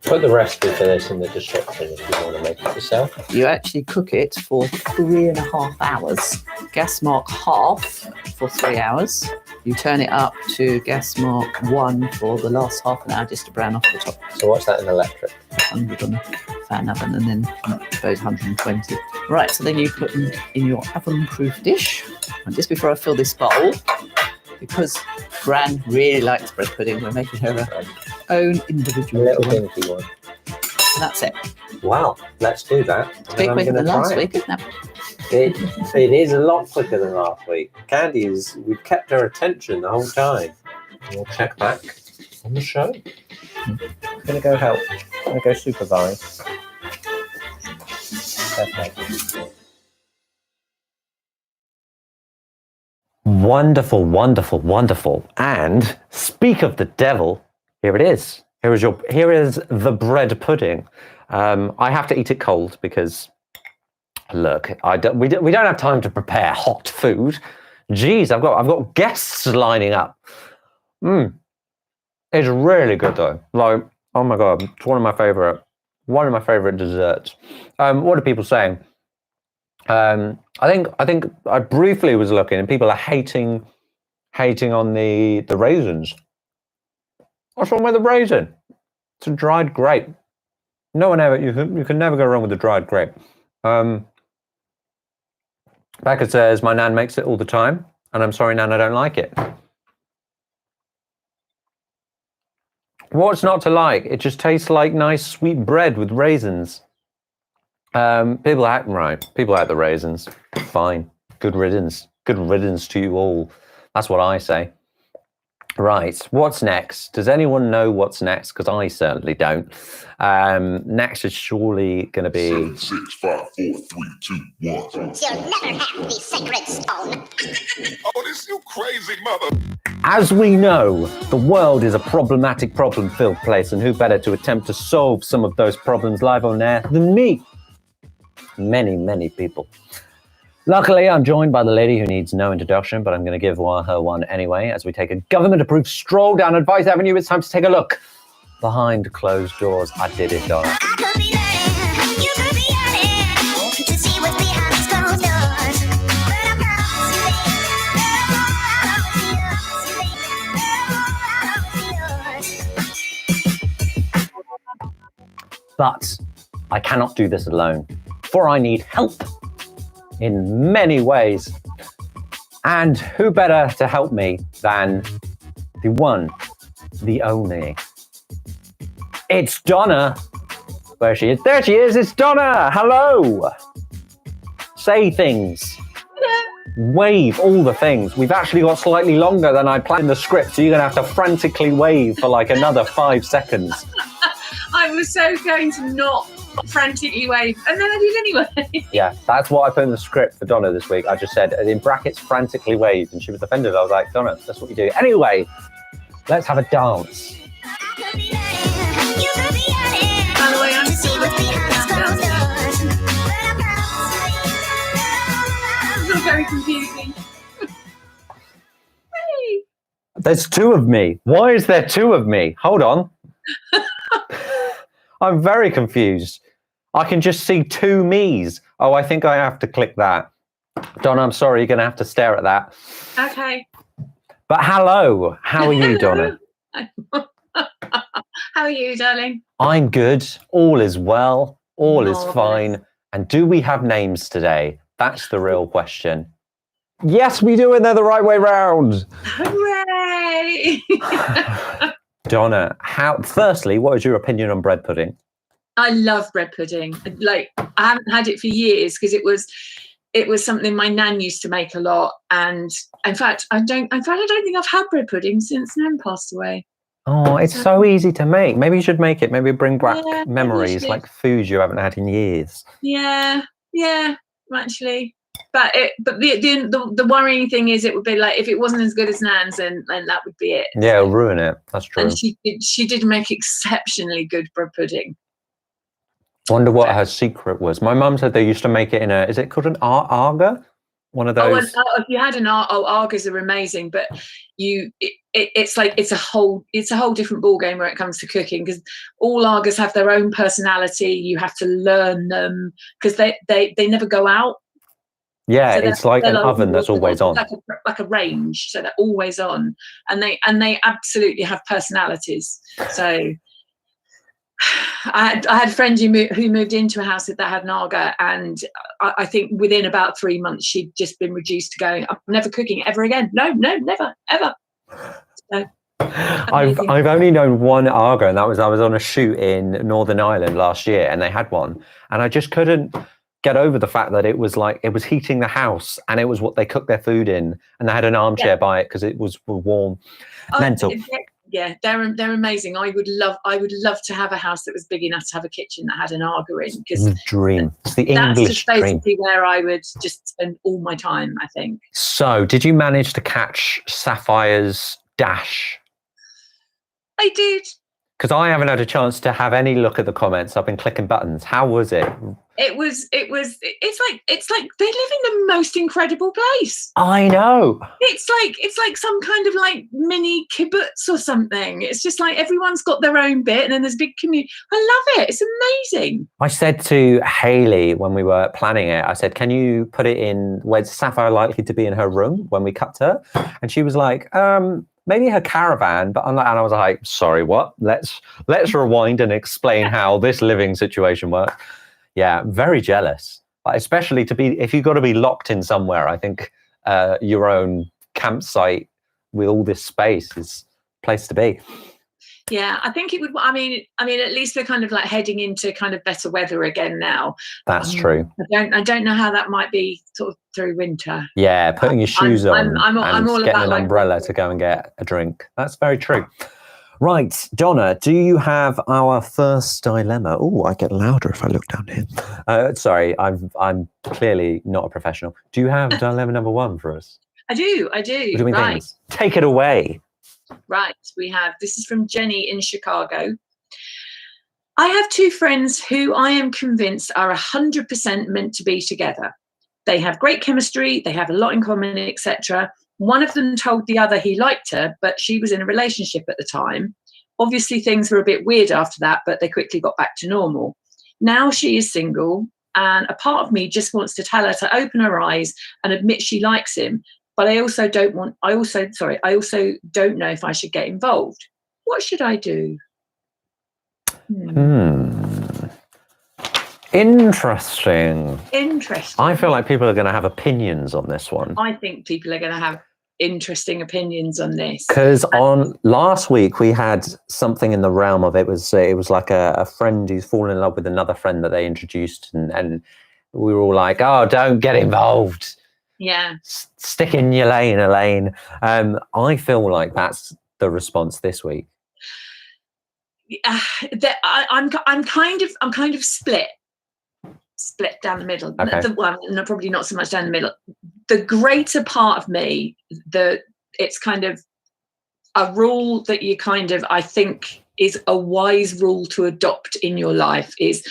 Put the recipe for this in the description if you want to make it yourself. You actually cook it for 3.5 hours. Gas mark half for 3 hours. You turn it up to gas mark 1 for the last half an hour just to brown off the top. So what's that in electric? 100 on a fan oven, and then I suppose 120. Right, so then you put them in your oven-proof dish. And just before I fill this bowl, because Gran really likes bread pudding, we're making her her own A individual little one. dinky one. And that's it. Wow, let's do that. It's a bit quicker than last week, isn't it? It is a lot quicker than last week. Candy is, we've kept her attention the whole time. We'll check back on the show. I'm going to go help. I'm going to go supervise. Okay. Wonderful, wonderful, wonderful. And speak of the devil, here it is. Here is the bread pudding. I have to eat it cold because, look, we don't have time to prepare hot food. Geez, I've got guests lining up. It's really good though. Like, oh my god, it's one of my favorite desserts. What are people saying? I think I briefly was looking, and people are hating on the raisins. What's wrong with the raisin? It's a dried grape. No one ever, you can never go wrong with a dried grape. Becca says, my nan makes it all the time, and I'm sorry, Nan, I don't like it. What's not to like? It just tastes like nice sweet bread with raisins. People act right. People like the raisins. Fine. Good riddance. Good riddance to you all. That's what I say. Right, what's next? Does anyone know what's next? Because I certainly don't. Next is surely going to be... 7, 6, 5, 4, 3, 2, 1. You'll never have the sacred stone. Oh, this you crazy mother. As we know, the world is a problematic, problem-filled place, and who better to attempt to solve some of those problems live on air than me? Many, many people. Luckily, I'm joined by the lady who needs no introduction, but I'm going to give her one anyway, as we take a government-approved stroll down Advice Avenue. It's time to take a look behind closed doors. I did it, Donna. I could be learning, you could be yearning to see what's behind these closed doors. But I promise you, But I cannot do this alone, for I need help in many ways. And who better to help me than the one, the only. It's Donna. Where she is? There she is. It's Donna. Hello. Say things. Hello. Wave, all the things. We've actually got slightly longer than I planned in the script, so you're going to have to frantically wave for like another 5 seconds. I was so going to not frantically wave, and then I did anyway. Yeah, that's what I put in the script for Donna this week. I just said, in brackets, frantically wave, and she was offended. I was like, Donna, that's what you do. Anyway, let's have a dance. I could be learning, you could be yearning By the way, I'm to see what's behind these closed doors. But I promise It's all very confusing. Hey. There's 2 of me. Why is there 2 of me? Hold on. I'm very confused. I can just see 2 me's. Oh, I think I have to click that. Donna, I'm sorry, you're going to have to stare at that. Okay. But hello, how are you, Donna? How are you, darling? I'm good. All is well. All is Marvelous. fine. And do we have names today? That's the real question. Yes, we do, and they're the right way round. Hooray! Donna, firstly, what is your opinion on bread pudding? I love bread pudding. Like, I haven't had it for years because it was something my nan used to make a lot. And in fact, I don't think I've had bread pudding since Nan passed away. Oh, it's so easy to make. Maybe you should make it. Maybe bring back Yeah, maybe memories, should. like foods you haven't had in years. Yeah, actually. But the worrying thing is, it would be like if it wasn't as good as Nan's, then that would be it. Yeah, it'll ruin it. That's true. And she did make exceptionally good bread pudding. Wonder what her secret was. My mum said they used to make it in is it called an arga? One of those. If you had argas are amazing, but it's a whole different ball game where it comes to cooking, because all argas have their own personality. You have to learn them because they never go out. Yeah, So it's like an oven that's always on. Like a range, so they're always on, and they absolutely have personalities. So I had a friend who moved into a house that had an arga, and I think within about 3 months she'd just been reduced to going, I'm never cooking ever again. No, never, ever. So, I've only known one arga, and that was I was on a shoot in Northern Ireland last year, and they had one, and I just couldn't get over the fact that it was heating the house, and it was what they cooked their food in, and they had an armchair by it because it was warm. Mental. Yeah, they're amazing. I would love to have a house that was big enough to have a kitchen that had an arga in, because Dream. It's the that's English just basically dream. where I would just spend all my time, I think. So, did you manage to catch Sapphire's dash? I did. Because I haven't had a chance to have any look at the comments. I've been clicking buttons. How was it? It's like they live in the most incredible place. I know. It's like some kind of like mini kibbutz or something. It's just like everyone's got their own bit, and then there's big community. I love it. It's amazing. I said to Hayley when we were planning it, I said, can you put it in where's Sapphire likely to be in her room when we cut her? And she was like, maybe her caravan, but and I was like, sorry, what? Let's rewind and explain how this living situation works. Yeah, very jealous, especially if you've got to be locked in somewhere. I think your own campsite with all this space is a place to be. Yeah, I think it would. I mean, at least we're kind of like heading into kind of better weather again now. That's true. I don't know how that might be sort of through winter. Yeah, putting your shoes on I'm and all getting about an like umbrella to go and get a drink. That's very true. Right, Donna, do you have our first dilemma? Oh, I get louder if I look down here. Sorry, I'm clearly not a professional. Do you have dilemma number 1 for us? I do. What do we Right. think? Take it away. Right, this is from Jenny in Chicago. I have 2 friends who I am convinced are 100% meant to be together. They have great chemistry, they have a lot in common, etc. One of them told the other he liked her, but she was in a relationship at the time. Obviously, things were a bit weird after that, but they quickly got back to normal. Now she is single, and a part of me just wants to tell her to open her eyes and admit she likes him. But I also don't know if I should get involved. What should I do? Interesting. Interesting. I feel like people are going to have opinions on this one. I think people are going to have interesting opinions on this. Because on last week we had something in the realm of it was like a friend who's fallen in love with another friend that they introduced, and we were all like, oh, don't get involved. Yeah. Stick in your lane, Elaine. I feel like that's the response this week. I'm kind of split down the middle. Okay. No, probably not so much down the middle. The greater part of me, it's kind of a rule that you kind of, I think, is a wise rule to adopt in your life is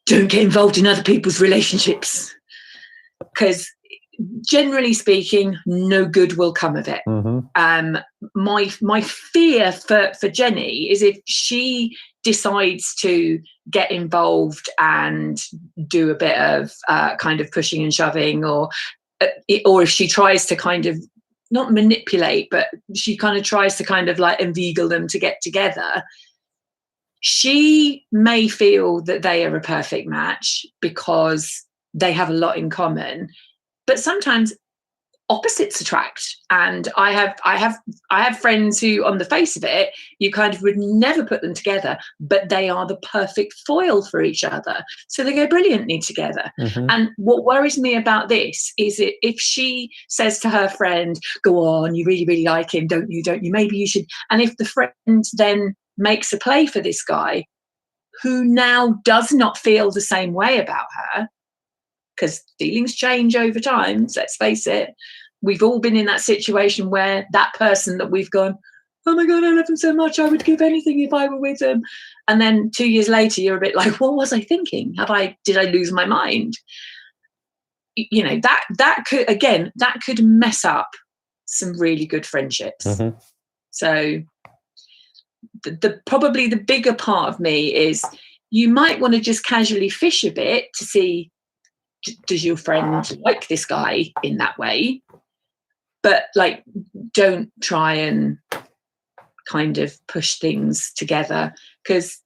don't get involved in other people's relationships, because generally speaking, no good will come of it. Mm-hmm. My fear for Jenny is if she decides to get involved and do a bit of kind of pushing and shoving, or if she tries to kind of not manipulate, but she kind of tries to kind of like inveigle them to get together, she may feel that they are a perfect match because they have a lot in common. But sometimes opposites attract, and I have friends who, on the face of it, you kind of would never put them together, but they are the perfect foil for each other, so they go brilliantly together. Mm-hmm. And what worries me about this is if she says to her friend, "Go on, you really, really like him, don't you? Maybe you should." And if the friend then makes a play for this guy, who now does not feel the same way about her, because feelings change over time, let's face it. We've all been in that situation where that person that we've gone, oh my God, I love him so much, I would give anything if I were with him. And then 2 years later, you're a bit like, what was I thinking? Did I lose my mind? You know, that could mess up some really good friendships. Mm-hmm. So probably the bigger part of me is you might want to just casually fish a bit to see, does your friend like this guy in that way? But like, don't try and kind of push things together, because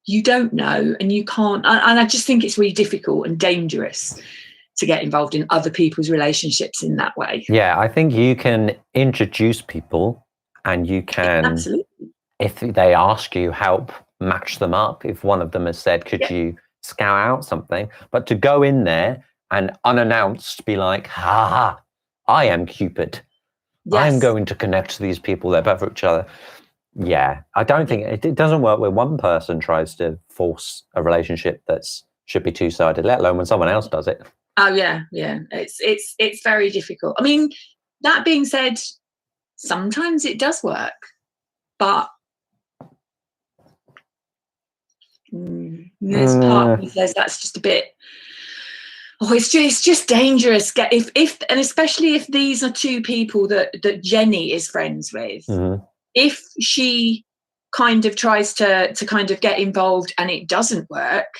you don't know and you can't. And I just think it's really difficult and dangerous to get involved in other people's relationships in that way. Yeah, I think you can introduce people, and you can, absolutely, if they ask you, help match them up. If one of them has said, could you scout out something? But to go in there and unannounced be like, ha, I am Cupid. Yes. I'm going to connect to these people. They're better for each other. Yeah, I don't think it doesn't work when one person tries to force a relationship that's should be two-sided, let alone when someone else does it. Oh yeah. It's very difficult. I mean, that being said, sometimes it does work, but there's part of me says that's just a bit. Oh, it's just dangerous. If and especially if these are 2 people that Jenny is friends with. Mm-hmm. If she kind of tries to kind of get involved and it doesn't work,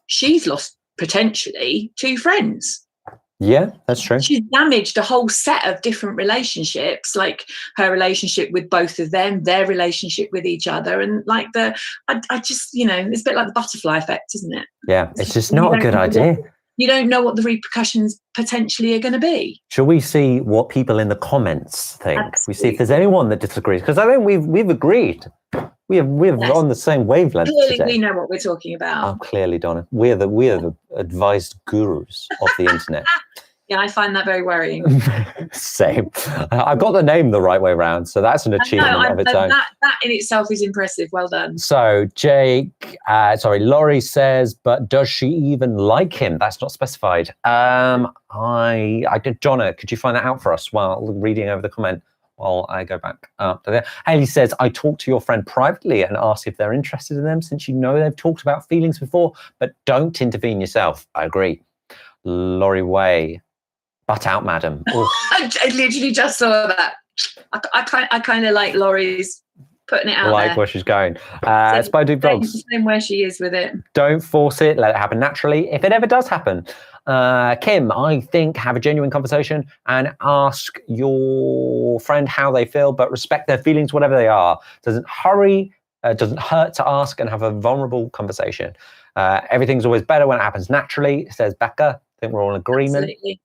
she's lost potentially 2 friends. Yeah, that's true. She's damaged a whole set of different relationships, like her relationship with both of them, their relationship with each other, and like I just, you know, it's a bit like the butterfly effect, isn't it? Yeah, it's just not a good idea. You don't know what the repercussions potentially are going to be. Shall we see what people in the comments think? Absolutely. We see if there's anyone that disagrees, because I think we've agreed We're Yes. on the same wavelength Clearly, today. we know what we're talking about. Oh, clearly, Donna. We're the advised gurus of the internet. Yeah, I find that very worrying. Same. I got the name the right way around, so that's an achievement of its own. That in itself is impressive. Well done. So Lorie says, but does she even like him? That's not specified. I did. Donna, could you find that out for us while reading over the comment while I go back up to there? Haley says, I talked to your friend privately and asked if they're interested in them since you know they've talked about feelings before, but don't intervene yourself. I agree. Lorie Way. Butt out, madam. I literally just saw that. I kind of like Laurie's putting it out like there. where she's going. Spider Dogs. Same where she is with it. Don't force it. Let it happen naturally. If it ever does happen. Kim, I think have a genuine conversation and ask your friend how they feel, but respect their feelings, whatever they are. Doesn't hurt to ask and have a vulnerable conversation. Everything's always better when it happens naturally, says Becca. I think we're all in agreement. Absolutely.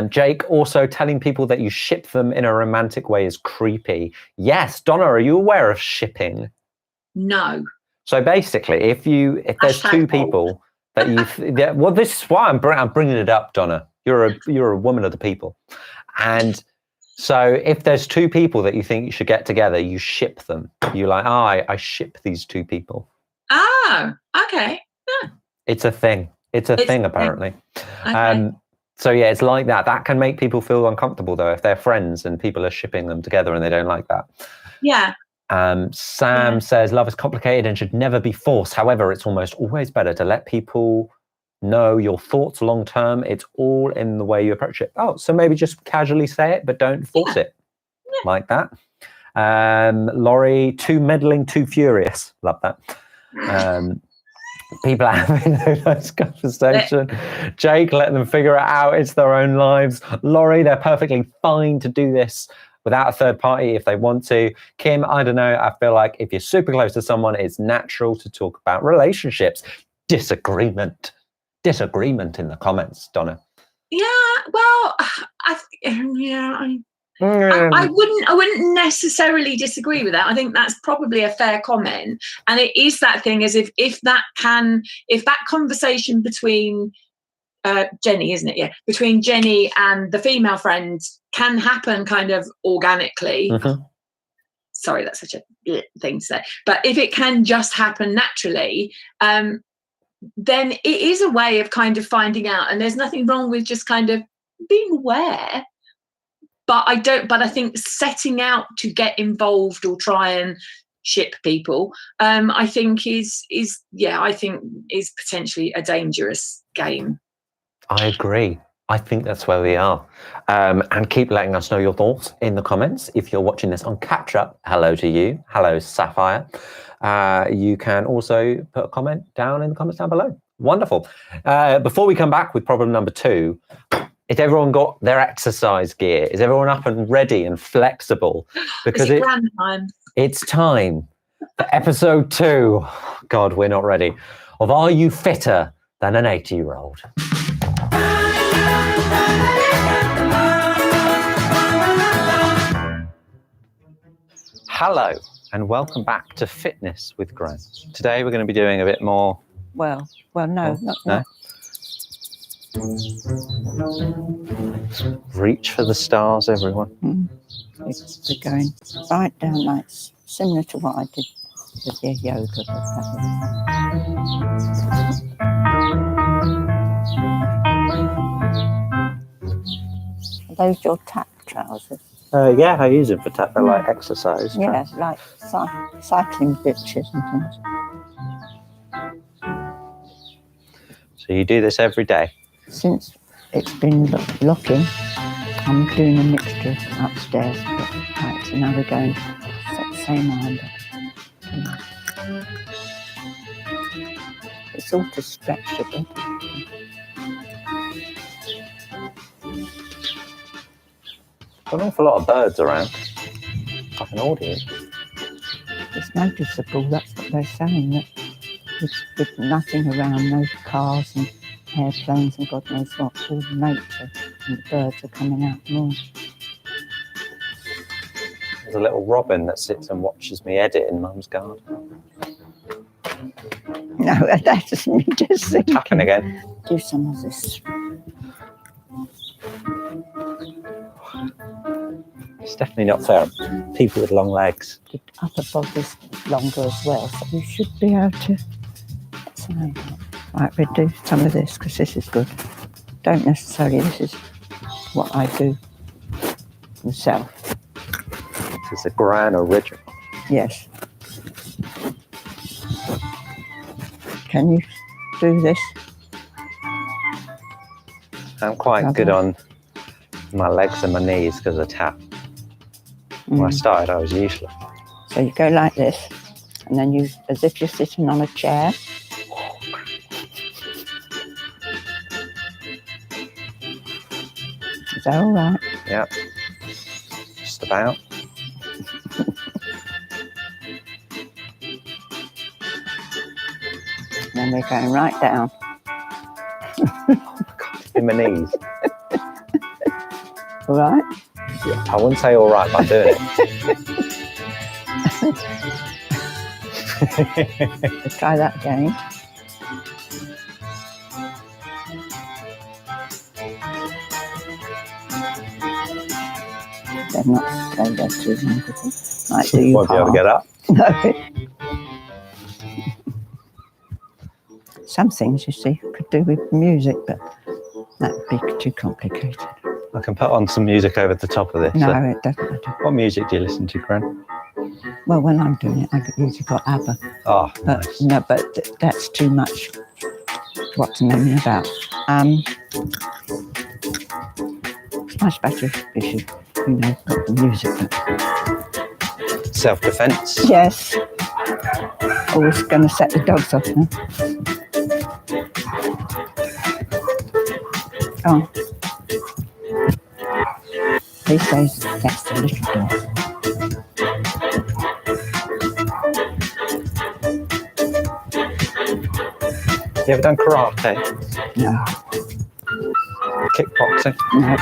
Jake, also telling people that you ship them in a romantic way is creepy. Yes, Donna, are you aware of shipping? No. So basically, if there's two people that well, this is why I'm bringing it up, Donna. You're a woman of the people, and so if there's two people that you think you should get together, you ship them. You're like, I ship these two people. Oh, okay. Yeah. It's a thing. It's a thing, apparently. Okay. So yeah, it's like that. That can make people feel uncomfortable though, if they're friends and people are shipping them together and they don't like that. Yeah. Sam says love is complicated and should never be forced. However, it's almost always better to let people know your thoughts long term. It's all in the way you approach it. Oh, so maybe just casually say it, but don't force it like that. Lorie, too meddling, too furious. Love that. People are having a nice conversation. Jake, let them figure it out. It's their own lives. Lorie, they're perfectly fine to do this without a third party if they want to. Kim, I don't know. I feel like if you're super close to someone, it's natural to talk about relationships. Disagreement in the comments, Donna. Yeah, well, I wouldn't necessarily disagree with that. I think that's probably a fair comment, and it is that thing as if that conversation between Jenny, isn't it? Yeah, between Jenny and the female friend can happen kind of organically. Mm-hmm. Sorry, that's such a thing to say, but if it can just happen naturally, then it is a way of kind of finding out, and there's nothing wrong with just kind of being aware. But I think setting out to get involved or try and ship people, I think is potentially a dangerous game. I agree. I think that's where we are. And keep letting us know your thoughts in the comments. If you're watching this on Catch Up, hello to you. Hello, Sapphire. You can also put a comment down in the comments down below. Wonderful. Before we come back with problem number 2, has everyone got their exercise gear? Is everyone up and ready and flexible? Because it's time for episode 2. God, we're not ready. Of Are You Fitter Than an 80-year-old? Hello and welcome back to Fitness with Gran. Today we're going to be doing a bit more. No. Reach for the stars, everyone. We're going right down like similar to what I did with the yoga. Are those your tap trousers? Yeah, I use them for like exercise. Yeah, like cycling bitches and things. So you do this every day? Since it's been locking, I'm doing a mixture upstairs. But, right, so now we're going same arm. It's all to stretch a bit. An awful lot of birds around. Like an audience. It's noticeable, that's what they're saying, that with nothing around, no cars and airplanes and God knows what, all nature and the birds are coming out more. There's a little robin that sits and watches me edit in Mum's garden. No, that's me just thinking. Tapping again. Do some of this. It's definitely not fair. People with long legs. The upper body is longer as well, so you should be able to. Right, we'll do some of this because this is good. Don't necessarily, this is what I do myself. This is a Gran original. Yes. Can you do this? I'm quite good on my legs and my knees because of tap. When I started, I was useless. So you go like this, and then you, as if you're sitting on a chair. Is that all right? Yeah. Just about. And then we're going right down. In my knees. All right? Yeah. I wouldn't say all right by doing it. Let's try that again. They're not going to go too long. Might do you Won't be able to get up. No. Some things, you see, could do with music, but that would be too complicated. I can put on some music over the top of this. No, it doesn't matter. What music do you listen to, Gran? Well, when I'm doing it, I usually got ABBA. Oh, But nice. no, but that's too much. What's the name about? It's much better if you got the music. But Self-defense. yes. Always going to set the dogs off now. Oh. These days, that's the little dog. You ever done karate? No, Kickboxing? no.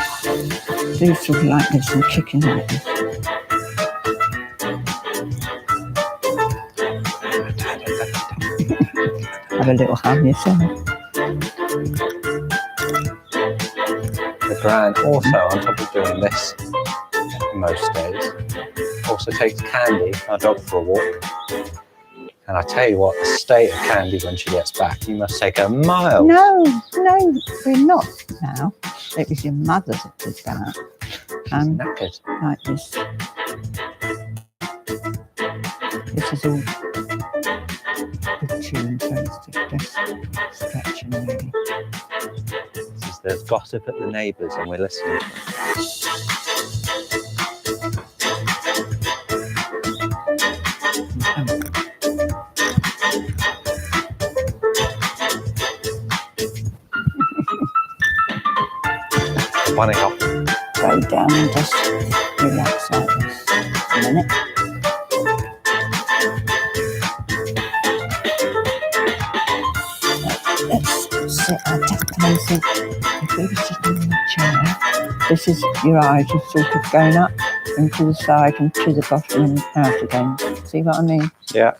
Do something like this and kicking like this. Have a little hum yourself. The Gran also, on top of doing this most days, also takes Candy, our dog, for a walk. And I tell you what, the state of Candy when she gets back, you must take her miles. No, we're not now. It was your mother that did that. Knackered. Like this. This is all good tune, so it's just stretching really. There's gossip at the neighbours and we're listening. Running off. Go down and just relax like this a minute. Let's sit our tap and think. If we were sitting in a chair, this is your eyes are sort of going up and to the side and to the bottom and out again. See what I mean? Yeah.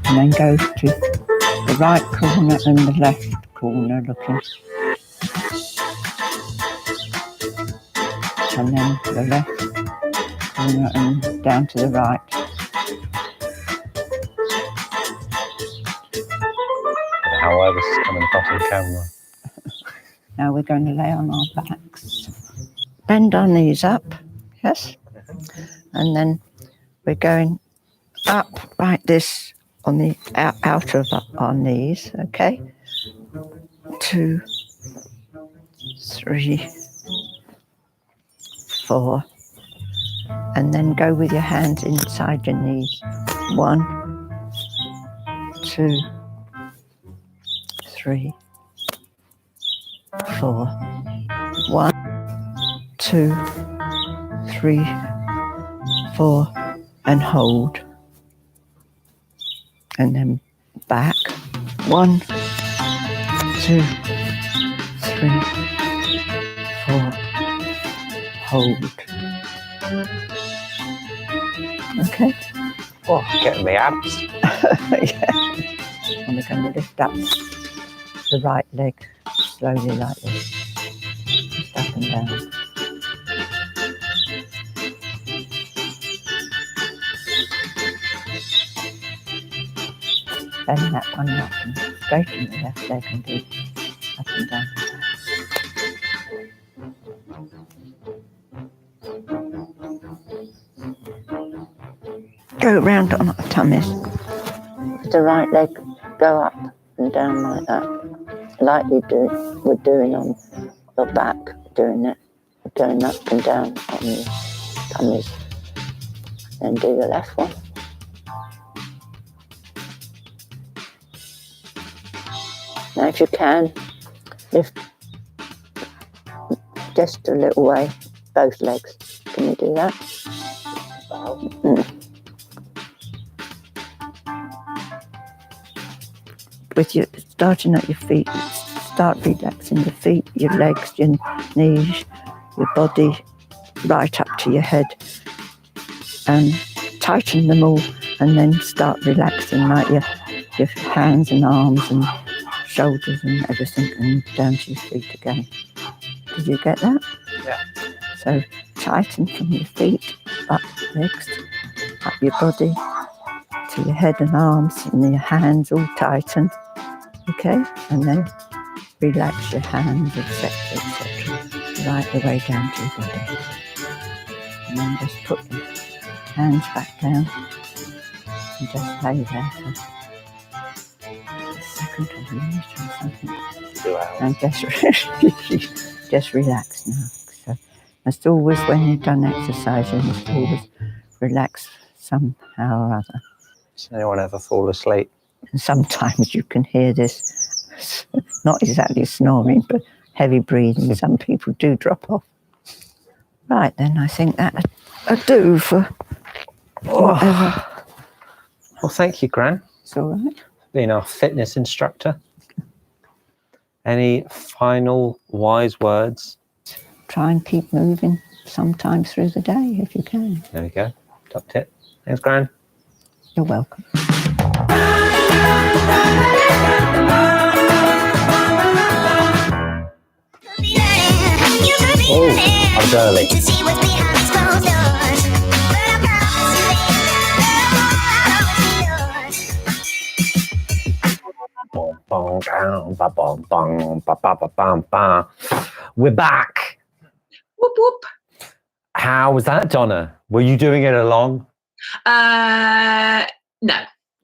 And then go to the right corner and the left corner looking. And then the left corner and down to the right. However, this is coming across on camera. Now we're going to lay on our backs. Bend our knees up, yes? And then we're going up like this on the outer of our knees, okay? 2, 3, 4. And then go with your hands inside your knees. 1, 2, 3, 4. 1, 2, 3, 4, and hold. And then back. 1, 2, 3, 4. Hold. Okay. Oh, getting me abs. Yeah. And we're going to lift up the right leg slowly like this. Just up and down. Bend that one up and straighten the left leg and do up and down. Go round on our tummies. With the right leg, go up and down like that. Like we're doing on your back, doing it. Going up and down on your tummies. Then do the left one. Now if you can, lift just a little way, both legs. Can you do that? With your starting at your feet, start relaxing your feet, your legs, your knees, your body, right up to your head, and tighten them all, and then start relaxing like your hands and arms and shoulders and everything, and down to your feet again. Did you get that? Yeah. So tighten from your feet, up legs, up your body, to your head and arms, and your hands all tighten. Okay? And then relax your hands, etc., right the way down to your body. And then just put your hands back down and just lay there for a second or a minute or something. 2 hours. And just relax now. So must always, when you've done exercise, you must always relax somehow or other. Does anyone ever fall asleep? And sometimes you can hear this, not exactly snoring, but heavy breathing. Some people do drop off. Right then, I think that'll do for whatever. Well, thank you, Gran. It's all right. Being our fitness instructor. Any final wise words? Try and keep moving sometime through the day if you can. There we go. Top tip. Thanks, Gran. You're welcome. Oh, I was early. To see what's behind these closed doors. But I promise you later, We're back. Whoop whoop. How was that, Donna? Were you doing it along? No.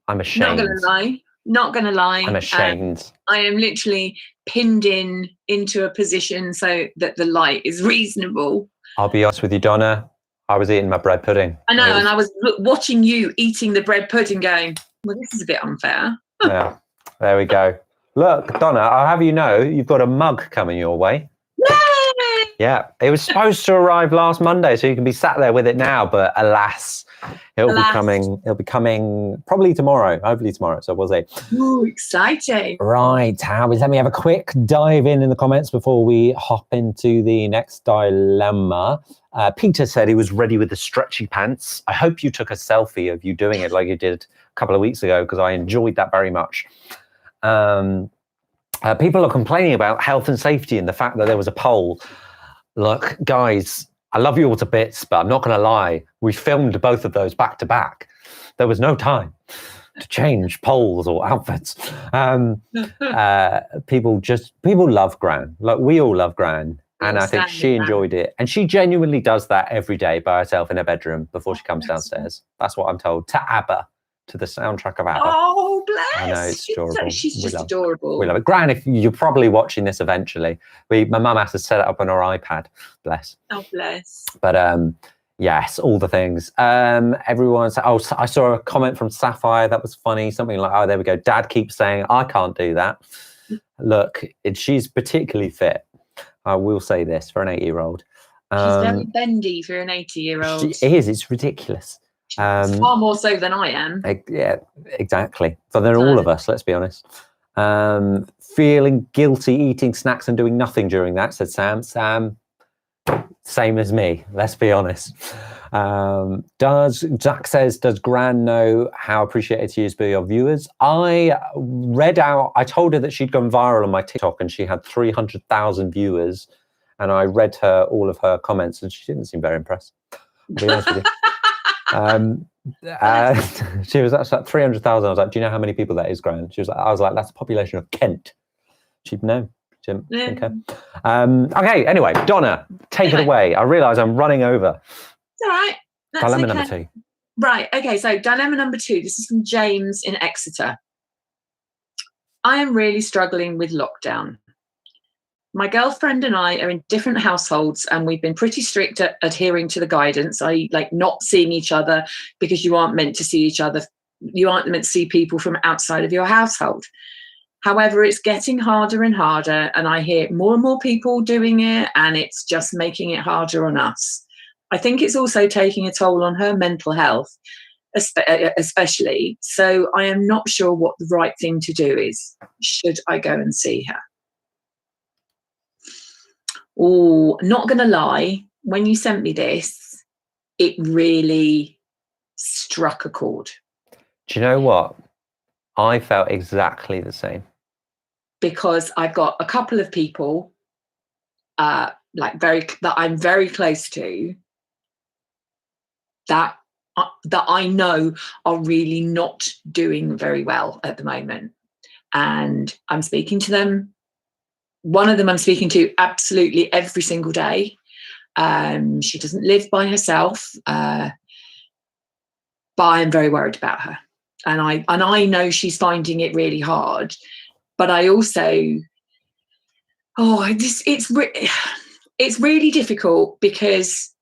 I'm ashamed. Not gonna lie. I'm ashamed. I am literally pinned into a position so that the light is reasonable. I'll be honest with you, Donna. I was eating my bread pudding. I know, and I was watching you eating the bread pudding going, well, this is a bit unfair. Yeah, there we go. Look, Donna, I'll have you know, you've got a mug coming your way. Yay! Yeah, it was supposed to arrive last Monday, so you can be sat there with it now, but alas, it'll be coming probably tomorrow, hopefully tomorrow, so we'll see. Ooh, exciting. Right, let me have a quick dive in the comments before we hop into the next dilemma. Peter said he was ready with the stretchy pants. I hope you took a selfie of you doing it like you did a couple of weeks ago, because I enjoyed that very much. People are complaining about health and safety and the fact that there was a poll. Look, guys, I love you all to bits, but I'm not going to lie. We filmed both of those back to back. There was no time to change polls or outfits. People love Gran. Like, we all love Gran. And I think she enjoyed it. And she genuinely does that every day by herself in her bedroom before she comes downstairs. That's what I'm told. To ABBA, to the soundtrack of ABBA. Oh, bless. I know, it's adorable. She's just adorable. We love it. Gran, if you're probably watching this eventually. My mum has to set it up on her iPad. Bless. Oh, bless. But yes, all the things. Everyone's, I saw a comment from Sapphire that was funny. Something like, oh, there we go. Dad keeps saying, I can't do that. Look, she's particularly fit. I will say this for an 8-year-old. She's very bendy for an 80-year-old. She is. It's ridiculous. Far more so than I am. Yeah, exactly. So they're all of us, let's be honest. Feeling guilty eating snacks and doing nothing during that, said Sam. Sam, same as me, let's be honest. Zach says, does Gran know how appreciated she is by your viewers? I told her that she'd gone viral on my TikTok and she had 300,000 viewers, and I read her all of her comments and she didn't seem very impressed, I'll be honest with you. She was at 300,000. I was like, do you know how many people that is, Gran? She was like, I was like, that's the population of Kent. She'd know. She didn't think her. Okay, anyway, Donna, take it away. I realise I'm running over. It's all right. That's Dilemma okay. number 2. Right. Okay. So dilemma number 2. This is from James in Exeter. I am really struggling with lockdown. My girlfriend and I are in different households, and we've been pretty strict at adhering to the guidance. Like not seeing each other, because you aren't meant to see each other. You aren't meant to see people from outside of your household. However, it's getting harder and harder, and I hear more and more people doing it, and it's just making it harder on us. I think it's also taking a toll on her mental health, especially. So I am not sure what the right thing to do is. Should I go and see her? Oh, not going to lie, when you sent me this, it really struck a chord. Do you know what? I felt exactly the same. Because I've got a couple of people that I'm very close to that I know are really not doing very well at the moment. And I'm speaking to them. One of them I'm speaking to absolutely every single day. She doesn't live by herself, but I'm very worried about her. And I know she's finding it really hard. But I also, it's really difficult, because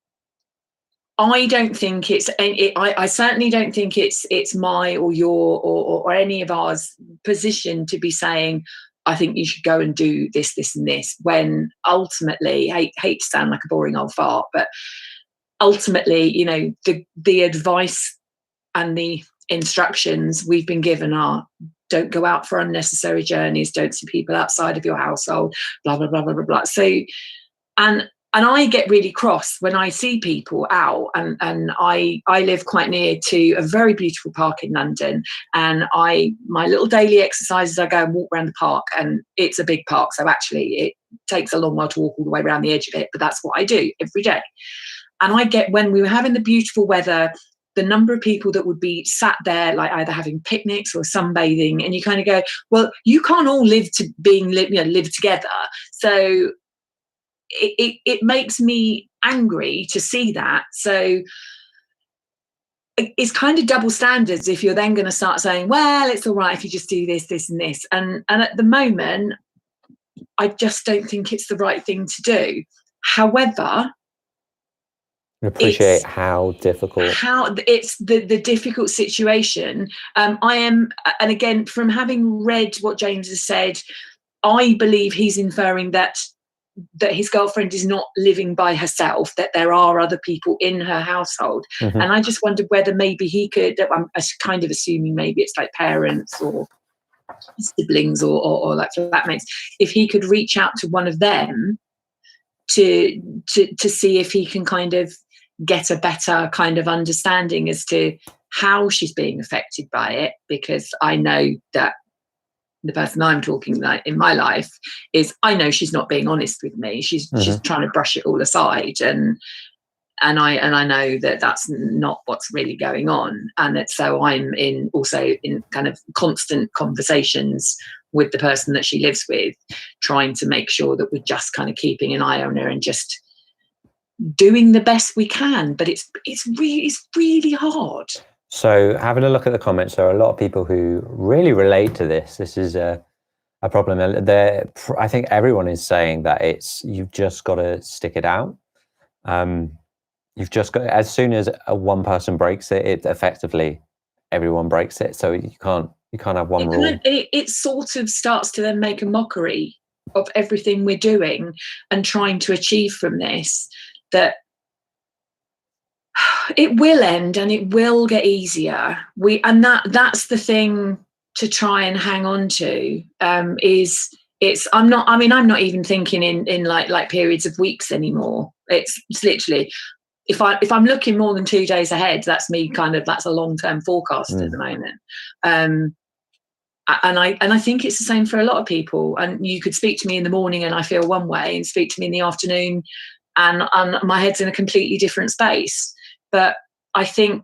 I don't think I certainly don't think it's my or your or any of ours position to be saying, I think you should go and do this, this, and this, when ultimately, hate to sound like a boring old fart, but ultimately, you know, the advice and the instructions we've been given are, don't go out for unnecessary journeys, don't see people outside of your household, blah, blah, blah, blah, blah, blah. So, and I get really cross when I see people out, and I live quite near to a very beautiful park in London, and my little daily exercises, I go and walk around the park, and it's a big park, so actually it takes a long while to walk all the way around the edge of it, but that's what I do every day. And I get, when we were having the beautiful weather, the number of people that would be sat there, like either having picnics or sunbathing, and you kind of go, well, you can't all live together. So it makes me angry to see that. So it's kind of double standards if you're then going to start saying, well, it's all right if you just do this, this, and this. And at the moment, I just don't think it's the right thing to do. However, appreciate how difficult it's the difficult situation. I am, and again, from having read what James has said, I believe he's inferring that his girlfriend is not living by herself, that there are other people in her household. Mm-hmm. And I just wondered whether maybe he could, I'm kind of assuming maybe it's like parents or siblings or like flatmates, if he could reach out to one of them to see if he can kind of get a better kind of understanding as to how she's being affected by it, because I know that the person I'm talking like in my life is, I know she's not being honest with me. She's trying to brush it all aside, and I know that that's not what's really going on. And so I'm also in kind of constant conversations with the person that she lives with, trying to make sure that we're just kind of keeping an eye on her and just doing the best we can. But it's really hard. So having a look at the comments, there are a lot of people who really relate to this. This is a problem. I think everyone is saying that you've just got to stick it out. You've just got, as soon as one person breaks it, it effectively everyone breaks it. So you can't have one rule. It sort of starts to then make a mockery of everything we're doing and trying to achieve from this, that it will end and it will get easier. That's the thing to try and hang on to is I'm not even thinking in like periods of weeks anymore. It's literally, if I'm looking more than 2 days ahead, that's a long-term forecast at the moment. And I think it's the same for a lot of people. And you could speak to me in the morning and I feel one way, and speak to me in the afternoon and my head's in a completely different space. But I think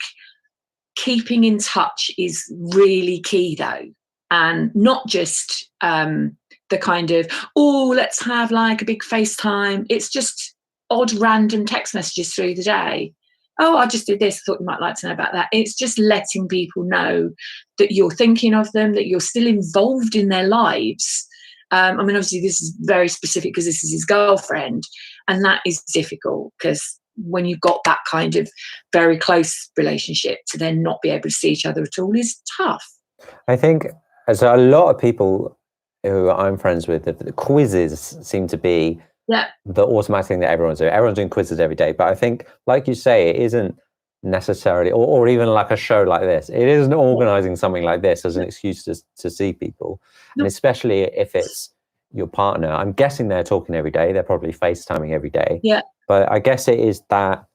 keeping in touch is really key, though, and not just the kind of, let's have like a big FaceTime. It's just odd random text messages through the day. I just did this, thought you might like to know about that. It's just letting people know that you're thinking of them, that you're still involved in their lives. Obviously this is very specific because this is his girlfriend, and that is difficult because when you've got that kind of very close relationship, to then not be able to see each other at all is tough. I think as a lot of people who I'm friends with, the quizzes seem to be the automatic thing that everyone's doing. Everyone's doing quizzes every day. But I think, like you say, it isn't necessarily, or even like a show like this, it isn't organising something like this as an excuse to see people. And especially if it's your partner. I'm guessing they're talking every day. They're probably FaceTiming every day. Yeah. But I guess it is that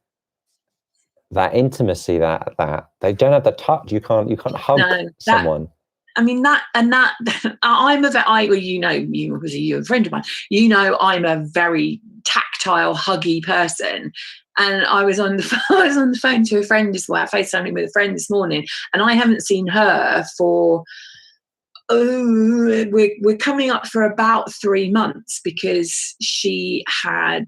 intimacy that they don't have the touch. You can't hug someone. I'm you're a friend of mine. I'm a very tactile, huggy person. And I was on the phone to a friend as well, FaceTiming with a friend this morning, and I haven't seen her for we're coming up for about 3 months, because she had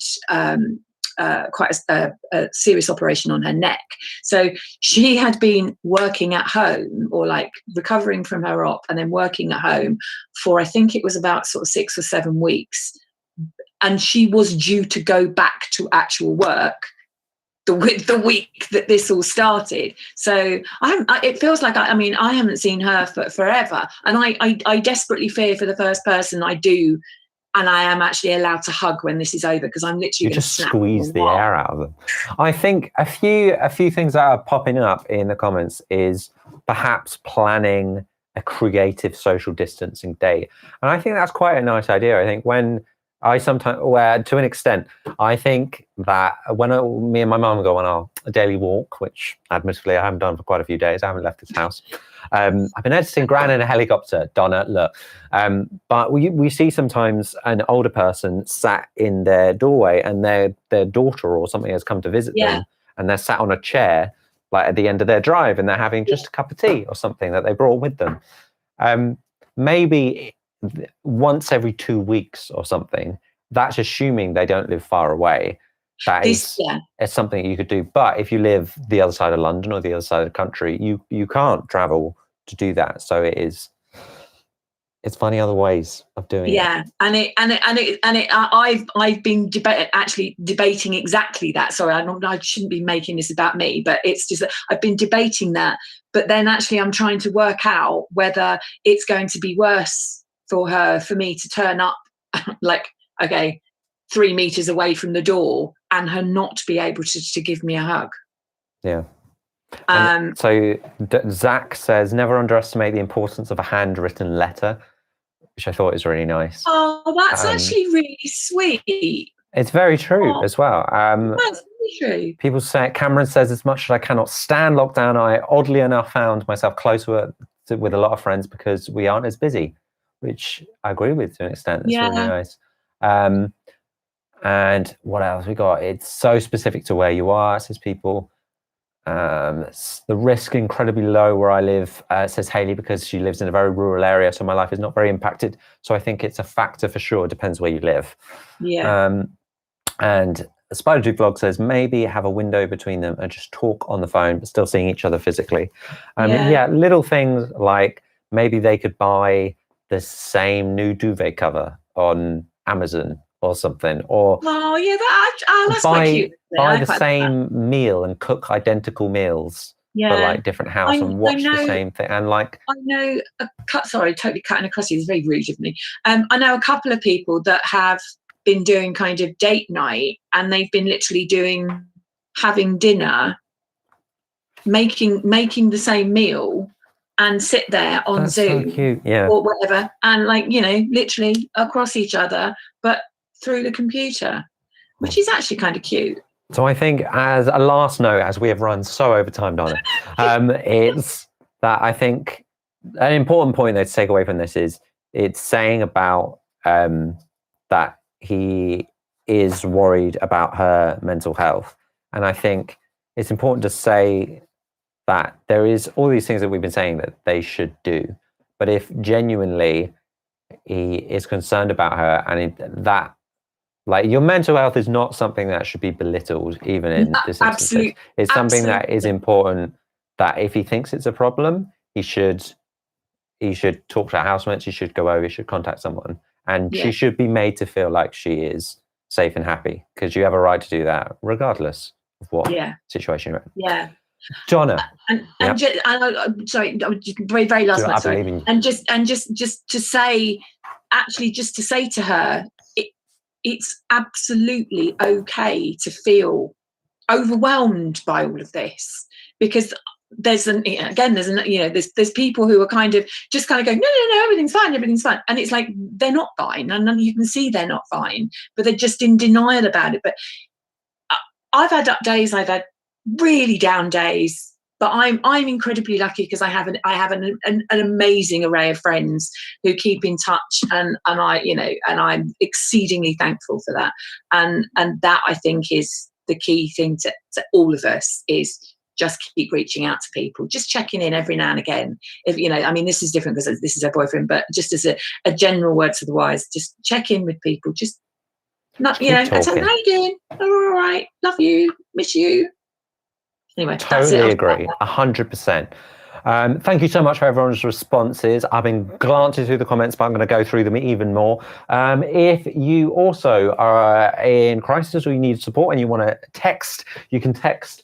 quite a serious operation on her neck. So she had been working at home, or like recovering from her op and then working at home for, I think it was about sort of 6 or 7 weeks. And she was due to go back to actual work the week that this all started. So it feels like I haven't seen her for forever. And I desperately fear for the first person I do, and I am actually allowed to hug when this is over, because I'm literally just squeeze the air out of them. I think a few things that are popping up in the comments is perhaps planning a creative social distancing date. And I think that's quite a nice idea. I think when I sometimes, to an extent, I think that when me and my mum go on our daily walk, which admittedly I haven't done for quite a few days, I haven't left this house. I've been editing Gran in a helicopter, Donna, look. But we see sometimes an older person sat in their doorway, and their daughter or something has come to visit them, and they're sat on a chair, like at the end of their drive, and they're having just a cup of tea or something that they brought with them. Maybe once every 2 weeks or something. That's assuming they don't live far away. It's something you could do. But if you live the other side of London or the other side of the country, you can't travel to do that. So it's finding other ways of doing it. I've been debating exactly that. Sorry, I shouldn't be making this about me, but it's just that I've been debating that. But then actually I'm trying to work out whether it's going to be worse for me to turn up like 3 meters away from the door and her not be able to give me a hug. Yeah. So Zach says, never underestimate the importance of a handwritten letter, which I thought is really nice. Oh, that's actually really sweet. It's very true as well. That's really true. People say, Cameron says, as much as I cannot stand lockdown, I oddly enough found myself closer with a lot of friends because we aren't as busy, which I agree with to an extent. It's really nice. And what else we got? It's so specific to where you are, says people. The risk incredibly low where I live, says Hayley, because she lives in a very rural area, so my life is not very impacted. So I think it's a factor for sure. It depends where you live. Yeah. And Spider Duke Vlog says, maybe have a window between them and just talk on the phone, but still seeing each other physically. Little things like maybe they could buy the same new duvet cover on Amazon or something, or that's quite cute. Buy the same meal and cook identical meals for like different house and watch the same thing. And like I know sorry, totally cutting across you. It's very rude of me. I know a couple of people that have been doing kind of date night, and they've been literally having dinner, making the same meal, and sit there on That's Zoom so cute. Yeah. or whatever, and like, you know, literally across each other, but through the computer, which is actually kind of cute. So I think, as a last note, as we have run so over time, Donna, it's that I think an important point that to take away from this is it's saying about that he is worried about her mental health. And I think it's important to say that there is all these things that we've been saying that they should do. But if genuinely he is concerned about her, and that, like, your mental health is not something that should be belittled, even in this instance. It's something that is important, that if he thinks it's a problem, he should talk to housemates, he should go over, he should contact someone. And she should be made to feel like she is safe and happy, because you have a right to do that regardless of what situation you're in. Yeah. Donna. Sorry, very, very last one. Sorry. And just to say, actually, just to say to her, it's absolutely okay to feel overwhelmed by all of this, because there's people who are kind of going, no, everything's fine, and it's like they're not fine, and you can see they're not fine, but they're just in denial about it. But I've had up days, I've had really down days, but I'm incredibly lucky because I have an amazing array of friends who keep in touch, and I'm exceedingly thankful for that, and that I think is the key thing to all of us, is just keep reaching out to people, just checking in every now and again. If this is different because this is her boyfriend, but just as a general word to the wise, just check in with people, just not, and tell them, how you doing? Oh, all right, love you, miss you. Anyway, totally agree, 100%. Thank you so much for everyone's responses. I've been glancing through the comments, but I'm going to go through them even more. If you also are in crisis or you need support and you want to text, you can text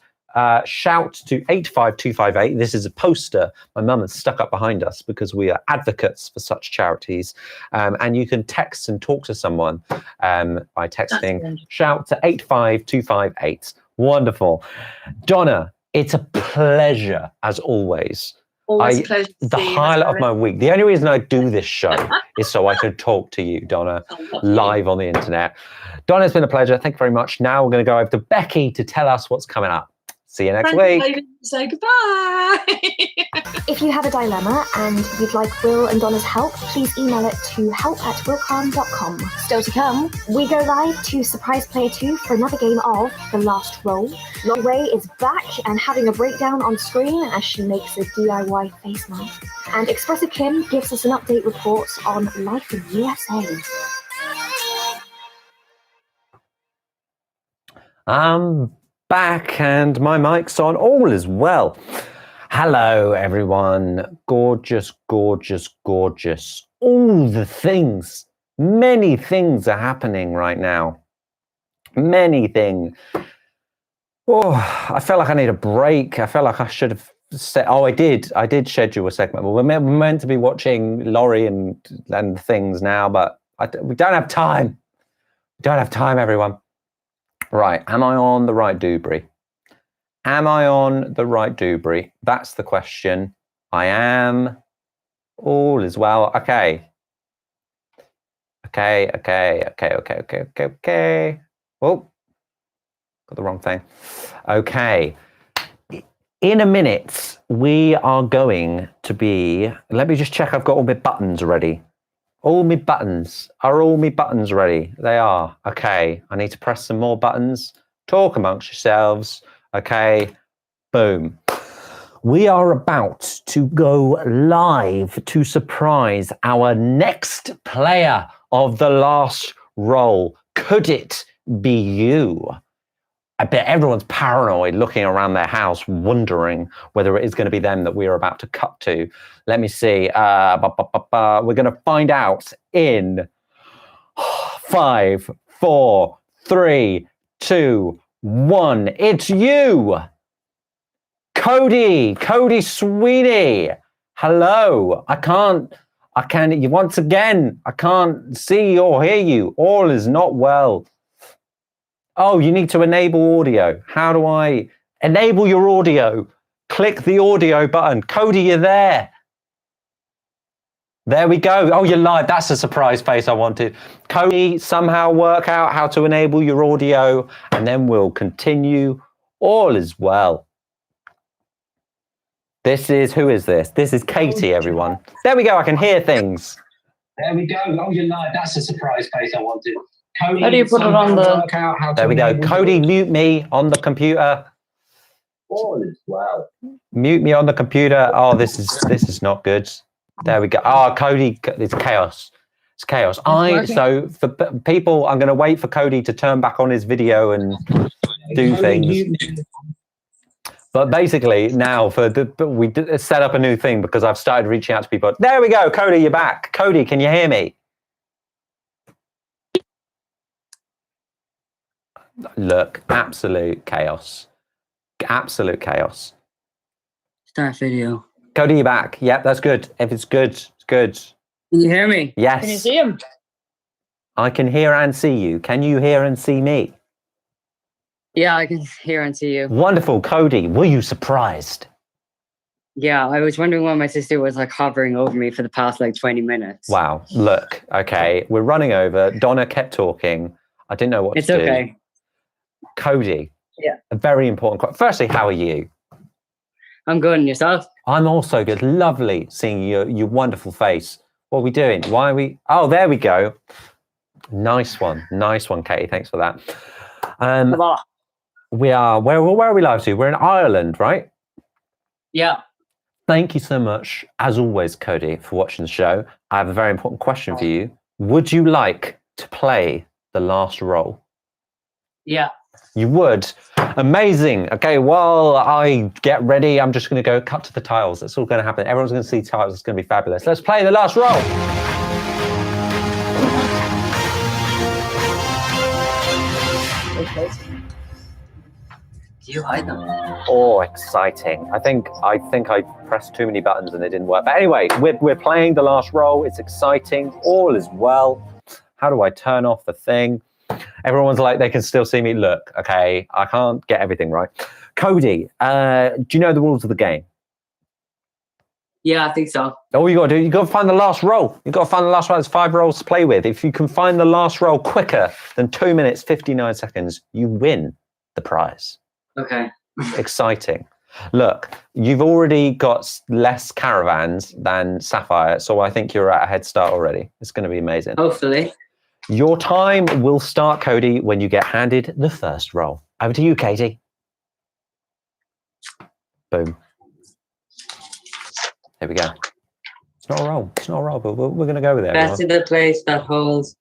shout to 85258. This is a poster my mum has stuck up behind us because we are advocates for such charities. And you can text and talk to someone by texting shout to 85258. Wonderful. Donna, it's a pleasure as always. Always a pleasure. The highlight of my week. The only reason I do this show is so I could talk to you, Donna, live on the internet. Donna, it's been a pleasure. Thank you very much. Now we're going to go over to Becky to tell us what's coming up. See you next week. Say goodbye. If you have a dilemma and you'd like Will and Donna's help, please email it to help@willcarne.com. Still to come, we go live to Surprise Player 2 for another game of The Last Roll. Lorie Way is back and having a breakdown on screen as she makes a DIY face mask. And Expressive Kim gives us an update report on life in USA. Back and my mic's on. All is well. Hello, everyone. Gorgeous, gorgeous, gorgeous. All the things. Many things are happening right now. Many things. Oh, I felt like I need a break. I felt like I should have said, I did schedule a segment. Well, we're meant to be watching Lorie and things now, but we don't have time. We don't have time, everyone. Right, am I on the right doobry? Am I on the right doobry? That's the question. I am. All is well. Okay. Okay. Oh, got the wrong thing. Okay. In a minute, we are going to be, let me just check I've got all my buttons ready. All my buttons. Are all my buttons ready? They are. Okay. I need to press some more buttons. Talk amongst yourselves. Okay. Boom. We are about to go live to surprise our next player of The Last Roll. Could it be you? I bet everyone's paranoid looking around their house, wondering whether it is going to be them that we are about to cut to. Let me see. We're going to find out in 5, 4, 3, 2, 1. It's you, Cody Sweeney. Hello. Once again, I can't see or hear you. All is not well. Oh, you need to enable audio. How do I enable your audio? Click the audio button. Cody, you're there. There we go. Oh, you're live. That's a surprise face I wanted. Cody, somehow work out how to enable your audio, and then we'll continue. All is well. Who is this? This is Katie, everyone. There we go. I can hear things. There we go. Oh, you're live. That's a surprise face I wanted. Cody, how do you put it on the... There we go. Cody, mute me on the computer. All is well. Mute me on the computer. Oh, this is not good. There we go. Oh, Cody, it's chaos. It's chaos. So for people, I'm going to wait for Cody to turn back on his video and do things. But basically now we set up a new thing because I've started reaching out to people. There we go. Cody, you're back. Cody, can you hear me? Look, absolute chaos. Absolute chaos. Start video. Cody, you're back. Yep, that's good. If it's good, it's good. Can you hear me? Yes. Can you see him? I can hear and see you. Can you hear and see me? Yeah, I can hear and see you. Wonderful. Cody, were you surprised? Yeah, I was wondering why my sister was like hovering over me for the past like 20 minutes. Wow. Look, okay, we're running over. Donna kept talking. I didn't know what to do. It's okay. Cody. Yeah. A very important question. Firstly, how are you? I'm good. And yourself? I'm also good. Lovely seeing your wonderful face. What are we doing? Why are we? Oh, there we go. Nice one, Katie. Thanks for that. We are. Where are we live to? We're in Ireland, right? Yeah. Thank you so much, as always, Cody, for watching the show. I have a very important question for you. Would you like to play the last role? Yeah. You would? Amazing. Okay, while I get ready, I'm just going to go cut to the tiles. That's all going to happen. Everyone's going to see tiles. It's going to be fabulous. Let's play the last roll. Do you hide them? Oh, exciting. I think I pressed too many buttons and it didn't work. But anyway, we're playing the last roll. It's exciting. All is well. How do I turn off the thing? Everyone's like, they can still see me. Look, okay, I can't get everything right. Cody, do you know the rules of the game? Yeah, I think so. All you got to do, you got to find the last roll. You got to find the last roll. There's 5 rolls to play with. If you can find the last roll quicker than 2 minutes, 59 seconds, you win the prize. Okay. Exciting. Look, you've already got less caravans than Sapphire, so I think you're at a head start already. It's going to be amazing. Hopefully. Your time will start, Cody, when you get handed the first roll. Over to you, Katie. Boom. There we go. It's not a roll. It's not a roll, but we're going to go with it. Best of the place that holds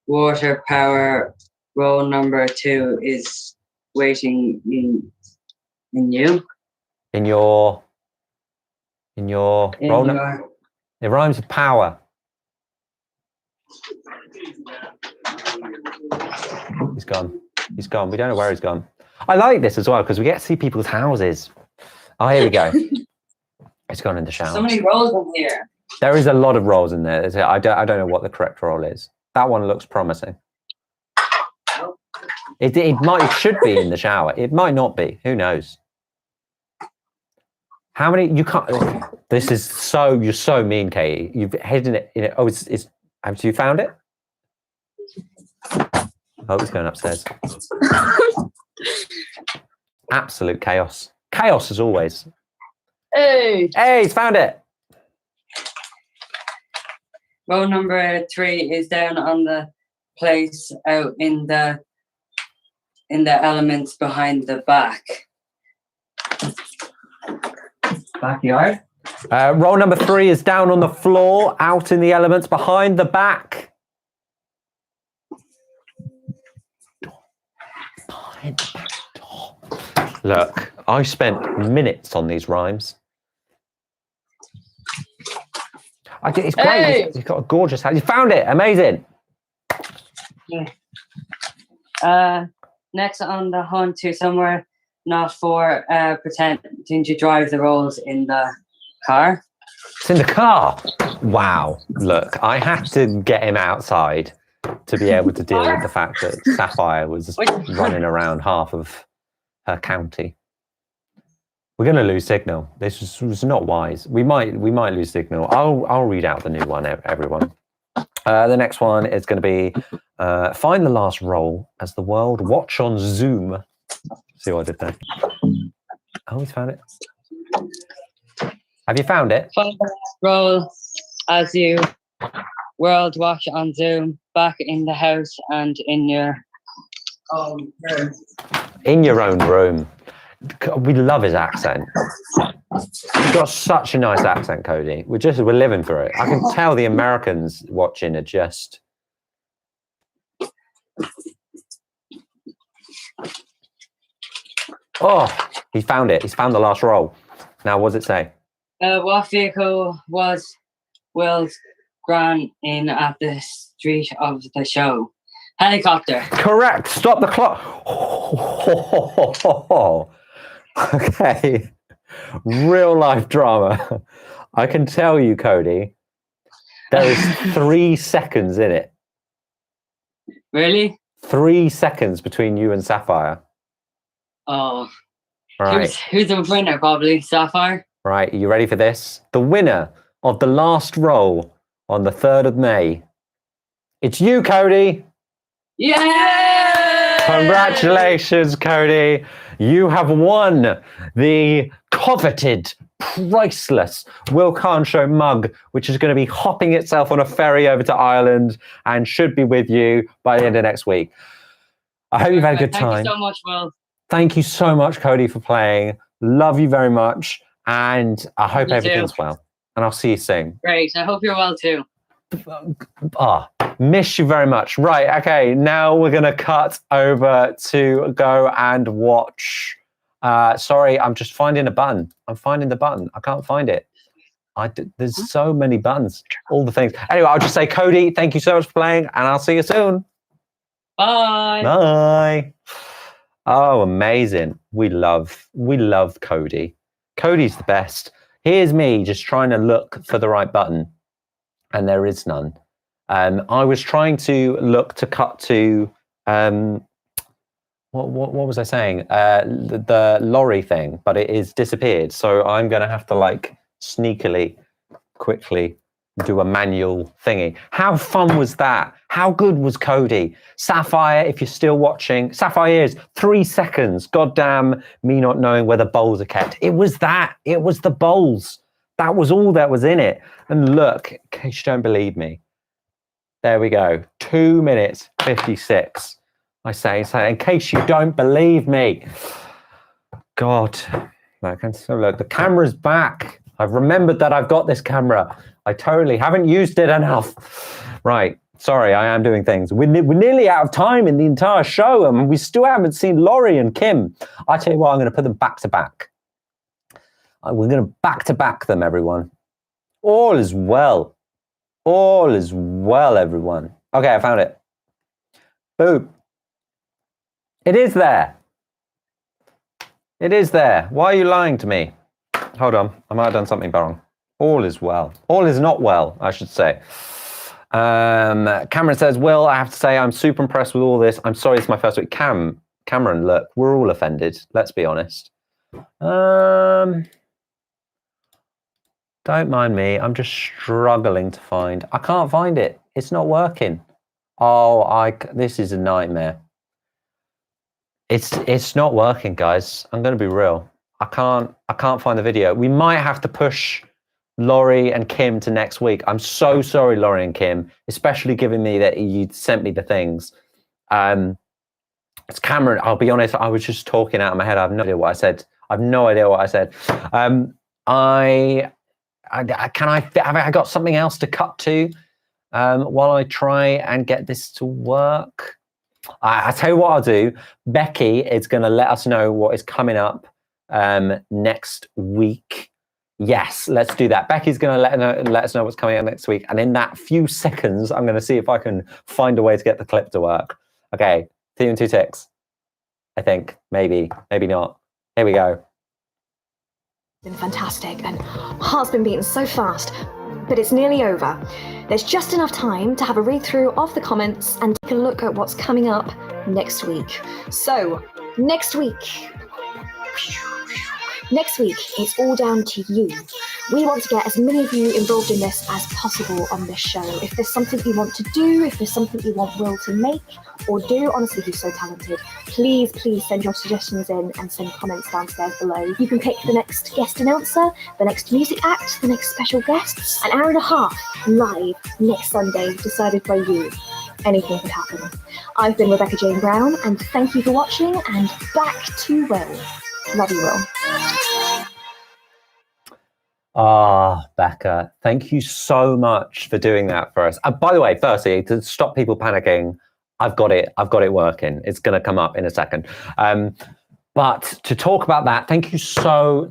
water power. Roll number 2 is waiting in you. In your roll number. It rhymes with power. He's gone. He's gone. We don't know where he's gone. I like this as well because we get to see people's houses. Oh, here we go. It's gone in the shower. So many rolls in here. There is a lot of rolls in there. I don't know what the correct roll is. That one looks promising. It should be in the shower. It might not be. Who knows? How many? You can't. This is so. You're so mean, Katie. You've hidden it in it. Oh, it's. Have you found it? Oh, it's going upstairs. Absolute chaos. Chaos as always. Hey! Hey, he's found it. Roll number 3 is down on the place out in the elements behind the back. Backyard? Roll number 3 is down on the floor, out in the elements behind the back. Behind the back door. Look, I spent minutes on these rhymes. It's great. Hey! He's got a gorgeous house. You found it. Amazing. Yeah. Next on the hunt to somewhere not for pretending to drive the rolls in the car. It's in the car. Wow. Look, I had to get him outside to be able to deal with the fact that Sapphire was running around half of her county. We're going to lose signal. This was not wise. We might lose signal. I'll read out the new one, everyone. The next one is going to be find the last role as the world watch on Zoom. See what I did there? Oh, he's found it. Have you found it? Find the last role as you world watch on Zoom, back in the house and in your own room. In your own room. We love his accent. You've got such a nice accent, Cody. We're living through it. I can tell the Americans watching are just. Oh, he found it. He's found the last role. Now, what does it say? What vehicle was Will's Gran in at the street of the show? Helicopter. Correct. Stop the clock. Okay. Real life drama. I can tell you, Cody, there is 3 seconds in it. Really? 3 seconds between you and Sapphire. Oh. Right. Who's the winner? Probably Sapphire. Right. Are you ready for this? The winner of the last roll on the 3rd of May. It's you, Cody. Yeah! Congratulations, Cody. You have won the coveted, priceless WillCarne Show mug, which is going to be hopping itself on a ferry over to Ireland and should be with you by the end of next week. I hope you've had a good time. Thank you so much, Will. Thank you so much, Cody, for playing. Love you very much. And I hope everything's well. And I'll see you soon. Great. I hope you're well too. Miss you very much. Right, okay, now we're gonna cut over to go and watch. Sorry, I'm just finding a button. I'm finding the button. I can't find it. There's so many buttons, all the things. Anyway, I'll just say, Cody, thank you so much for playing, and I'll see you soon. Bye. Bye. Oh, amazing. We love Cody. Cody's the best. Here's me just trying to look for the right button, and there is none. I was trying to look to cut to what was I saying? The Lorie thing, but it is disappeared. So I'm going to have to like sneakily, quickly do a manual thingy. How fun was that? How good was Cody? Sapphire, if you're still watching, Sapphire is 3 seconds. Goddamn me not knowing where the bowls are kept. It was that. It was the bowls. That was all that was in it. And look, in case you don't believe me, there we go. 2 minutes 56. I say, in case you don't believe me. God, look, the camera's back. I've remembered that I've got this camera. I totally haven't used it enough. Right, sorry, I am doing things. We're nearly out of time in the entire show, and we still haven't seen Lorie and Kim. I tell you what, I'm going to put them back to back. We're going to back to back them, everyone. All is well. All is well, everyone. Okay, I found it. Boom. It is there. It is there. Why are you lying to me? Hold on. I might have done something wrong. All is well. All is not well, I should say. Cameron says, Will, I have to say I'm super impressed with all this. I'm sorry, it's my first week. Cameron, look, we're all offended. Let's be honest. Don't mind me. I'm just struggling to find. I can't find it. It's not working. Oh, this is a nightmare. It's not working, guys. I'm going to be real. I can't find the video. We might have to push Lorie and Kim to next week. I'm so sorry, Lorie and Kim, especially given me that you sent me the things. It's Cameron. I'll be honest. I was just talking out of my head. I have no idea what I said. Have I got something else to cut to while I try and get this to work? I tell you what I'll do. Becky is going to let us know what is coming up next week. Yes, let's do that. Becky's going to let us know what's coming up next week. And in that few seconds, I'm going to see if I can find a way to get the clip to work. Okay, 2 and 2 ticks. I think. Maybe not. Here we go. Been fantastic, and heart's been beating so fast, but it's nearly over. There's just enough time to have a read through of the comments and take a look at what's coming up next week. So, next week, Next week, it's all down to you. We want to get as many of you involved in this as possible on this show. If there's something you want to do, if there's something you want Will to make or do, honestly, he's so talented, please send your suggestions in and send comments downstairs below. You can pick the next guest announcer, the next music act, the next special guests. An hour and a half live next Sunday, decided by you. Anything could happen. I've been Rebecca Jane Brown, and thank you for watching, and back to Will. Love you, Will. Becca, thank you so much for doing that for us. By the way, firstly, to stop people panicking, I've got it working. It's going to come up in a second. But to talk about that, thank you so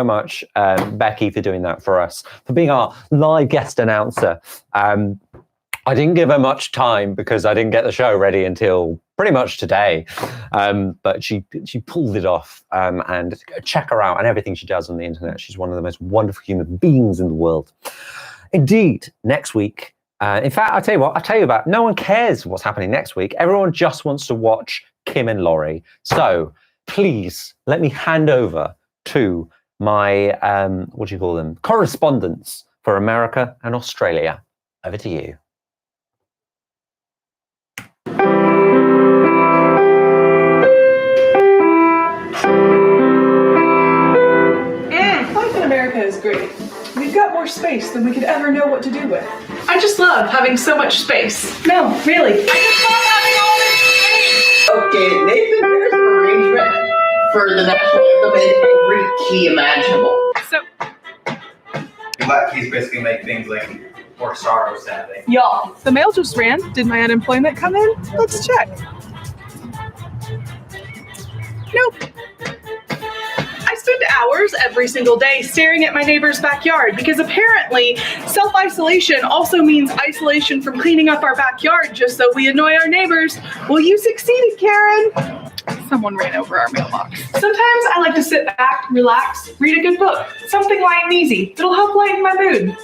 much, Becky, for doing that for us, for being our live guest announcer. I didn't give her much time because I didn't get the show ready until pretty much today. But she pulled it off, and check her out and everything she does on the internet. She's one of the most wonderful human beings in the world. Indeed, next week, in fact, I'll tell you about, no one cares what's happening next week. Everyone just wants to watch Kim and Lorie. So please let me hand over to my, correspondents for America and Australia. Over to you. Life in America is great. We've got more space than we could ever know what to do with. I just love having so much space. No, really. I just love having all this space! Okay, Nathan, there's an arrangement for the national anthem in every key imaginable. So, Black keys basically make things like more sorrow sounding. y'all, the mail just ran. Did my unemployment come in? Let's check. Nope. I spend hours every single day staring at my neighbor's backyard because apparently self-isolation also means isolation from cleaning up our backyard just so we annoy our neighbors. Well, you succeeded, Karen. Someone ran over our mailbox. Sometimes I like to sit back, relax, read a good book, something light and easy. It'll help lighten my mood.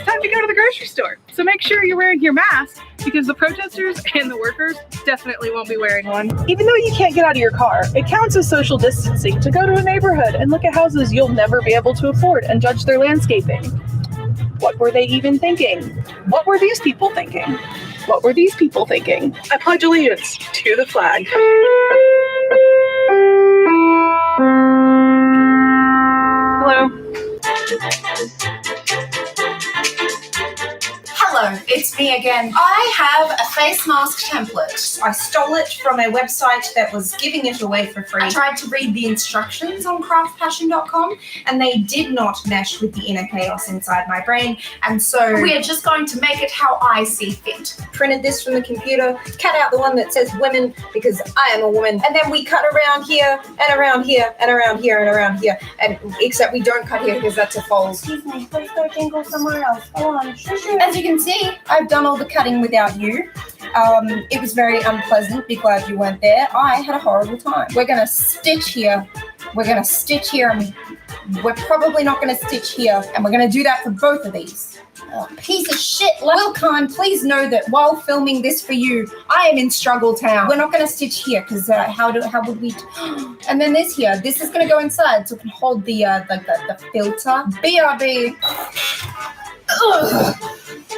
Time to go to the grocery store. So make sure you're wearing your mask because the protesters and the workers definitely won't be wearing one. Even though you can't get out of your car, it counts as social distancing to go to a neighborhood and look at houses you'll never be able to afford and judge their landscaping. What were they even thinking? What were these people thinking? What were these people thinking? I pledge allegiance to the flag. Hello. Hello, it's me again. I have a face mask template. I stole it from a website that was giving it away for free. I tried to read the instructions on craftpassion.com and they did not mesh with the inner chaos inside my brain, and so we are just going to make it how I see fit. Printed this from the computer, cut out the one that says women because I am a woman, and then we cut around here and around here and around here and around here, and except we don't cut here because that's a false. Excuse me, please go jingle somewhere else. Hold on. As you can see, I've done all the cutting without you. It was very unpleasant. Be glad you weren't there. I had a horrible time. We're gonna stitch here. We're gonna stitch here, and we're probably not gonna stitch here, and we're gonna do that for both of these. Oh, piece of shit. WillCarne, please know that while filming this for you, I am in Struggle Town. We're not gonna stitch here because how would we? And then this here. This is gonna go inside so it can hold the filter. BRB. Ugh.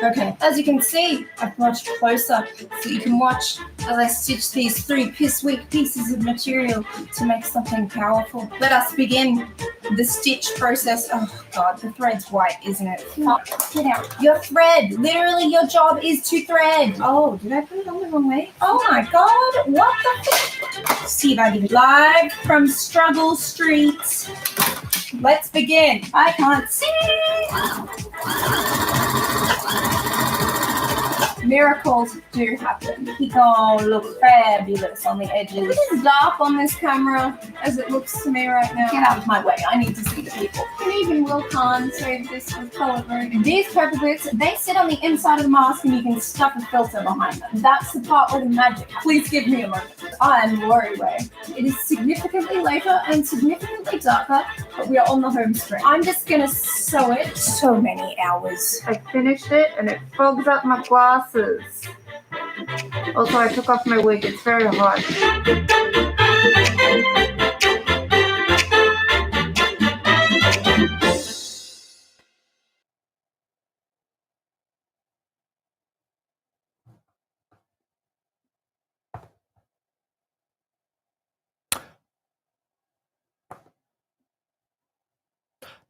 Okay, as you can see, I've watched closer so you can watch as I stitch these 3 piss-weak pieces of material to make something powerful. Let us begin the stitch process. Oh God, the thread's white, isn't it? Fuck, get out. Your thread, literally your job is to thread. Oh, did I put it on the wrong way? Oh my God, what the fuck? See if I can live from Struggle Street. Let's begin. I can't see. Miracles do happen. He gonna look fabulous on the edges. It is dark on this camera as it looks to me right now. Get out of my way. I need to see the people. And even WillCarne said this was colored. These purple bits, they sit on the inside of the mask and you can stuff a filter behind them. That's the part where the magic. Please give me a moment. I'm Lorie Way. It is significantly later and significantly darker, but we are on the home stretch. I'm just gonna sew it. So many hours. I finished it and it fogs up my glasses. Also, I took off my wig. It's very hot.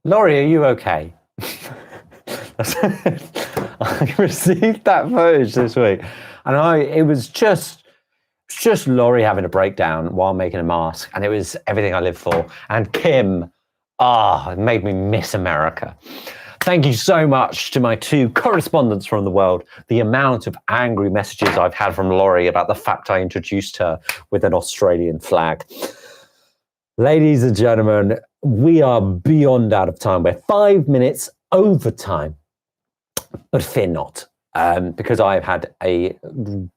Laurie, are you okay? I received that footage this week, and it was just Laurie having a breakdown while making a mask, and it was everything I live for. And Kim, it made me miss America. Thank you so much to my 2 correspondents from the world. The amount of angry messages I've had from Laurie about the fact I introduced her with an Australian flag. Ladies and gentlemen, we are beyond out of time. We're 5 minutes over time, but fear not, because I've had a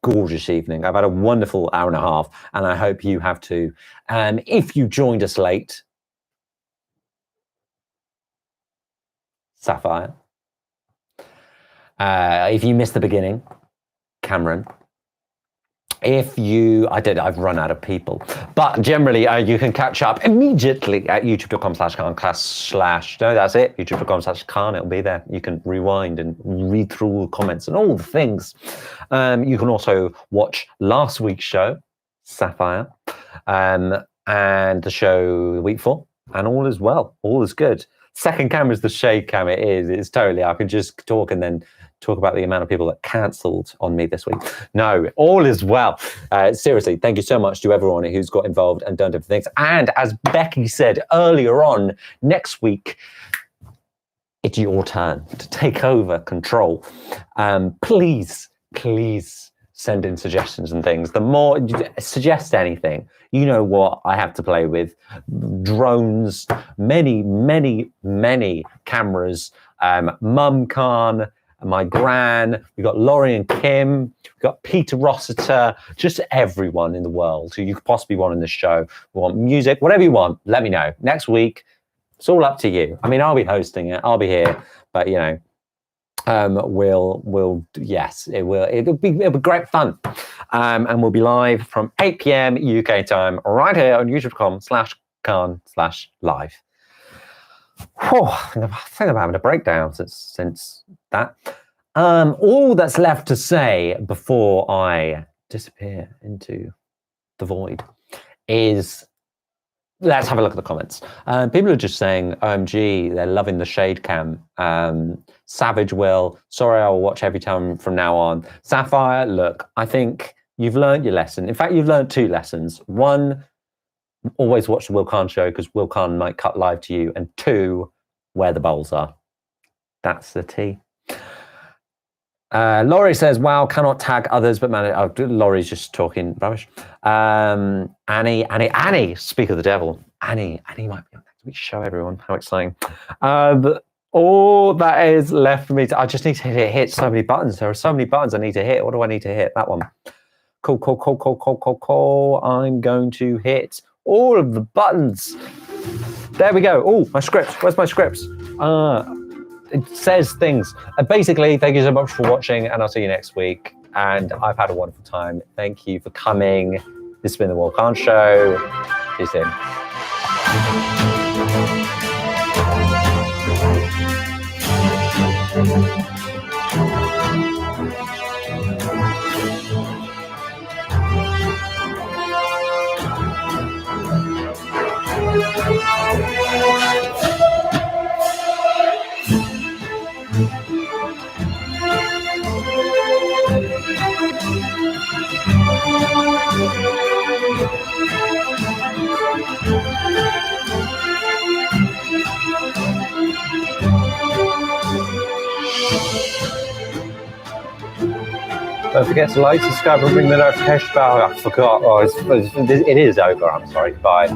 gorgeous evening. I've had a wonderful hour and a half, and I hope you have too. If you joined us late, Sapphire. If you missed the beginning, Cameron. I've run out of people, but generally you can catch up immediately at youtube.com/Carne/. No, that's it. youtube.com/Carne. It'll be there. You can rewind and read through all the comments and all the things. You can also watch last week's show, Sapphire, and the show the week before, and all is well. All is good. Second camera is the shade cam. It's totally, I can just talk and then talk about the amount of people that cancelled on me this week. No, all is well. Seriously, thank you so much to everyone who's got involved and done different things. And as Becky said earlier on, next week, it's your turn to take over control. Please send in suggestions and things. The more you suggest anything, you know what I have to play with. Drones, many cameras, Mum Carne, my Gran, we've got Laurie and Kim, we've got Peter Rossiter, just everyone in the world who you could possibly want in this show. We want music, whatever you want, let me know. Next week, it's all up to you. I mean, I'll be hosting it, I'll be here, but you know, it'll be great fun. And we'll be live from 8 p.m. UK time right here on youtube.com/Carne/live. I think I'm having a breakdown since that. All that's left to say before I disappear into the void is, let's have a look at the comments. People are just saying, OMG, they're loving the shade cam. Savage Will, sorry, I'll watch every time from now on. Sapphire, look, I think you've learned your lesson. In fact, you've learned 2 lessons. 1, always watch the WillCarne show because WillCarne might cut live to you. And 2, where the bowls are. That's the T. Laurie says, wow, cannot tag others, but man, Laurie's just talking rubbish. Annie, speak of the devil. Annie might be on next week's show, everyone. How exciting. All that is left for me I just need to hit so many buttons. There are so many buttons I need to hit. What do I need to hit? That one. Cool. I'm going to hit all of the buttons. There we go. Oh, my scripts. Where's my scripts? It says things. Basically, thank you so much for watching, and I'll see you next week. And I've had a wonderful time. Thank you for coming. This has been the WillCarne Show. See you soon. Don't forget to like, subscribe, and ring the notification bell. I forgot. Oh, it is over. I'm sorry. Bye.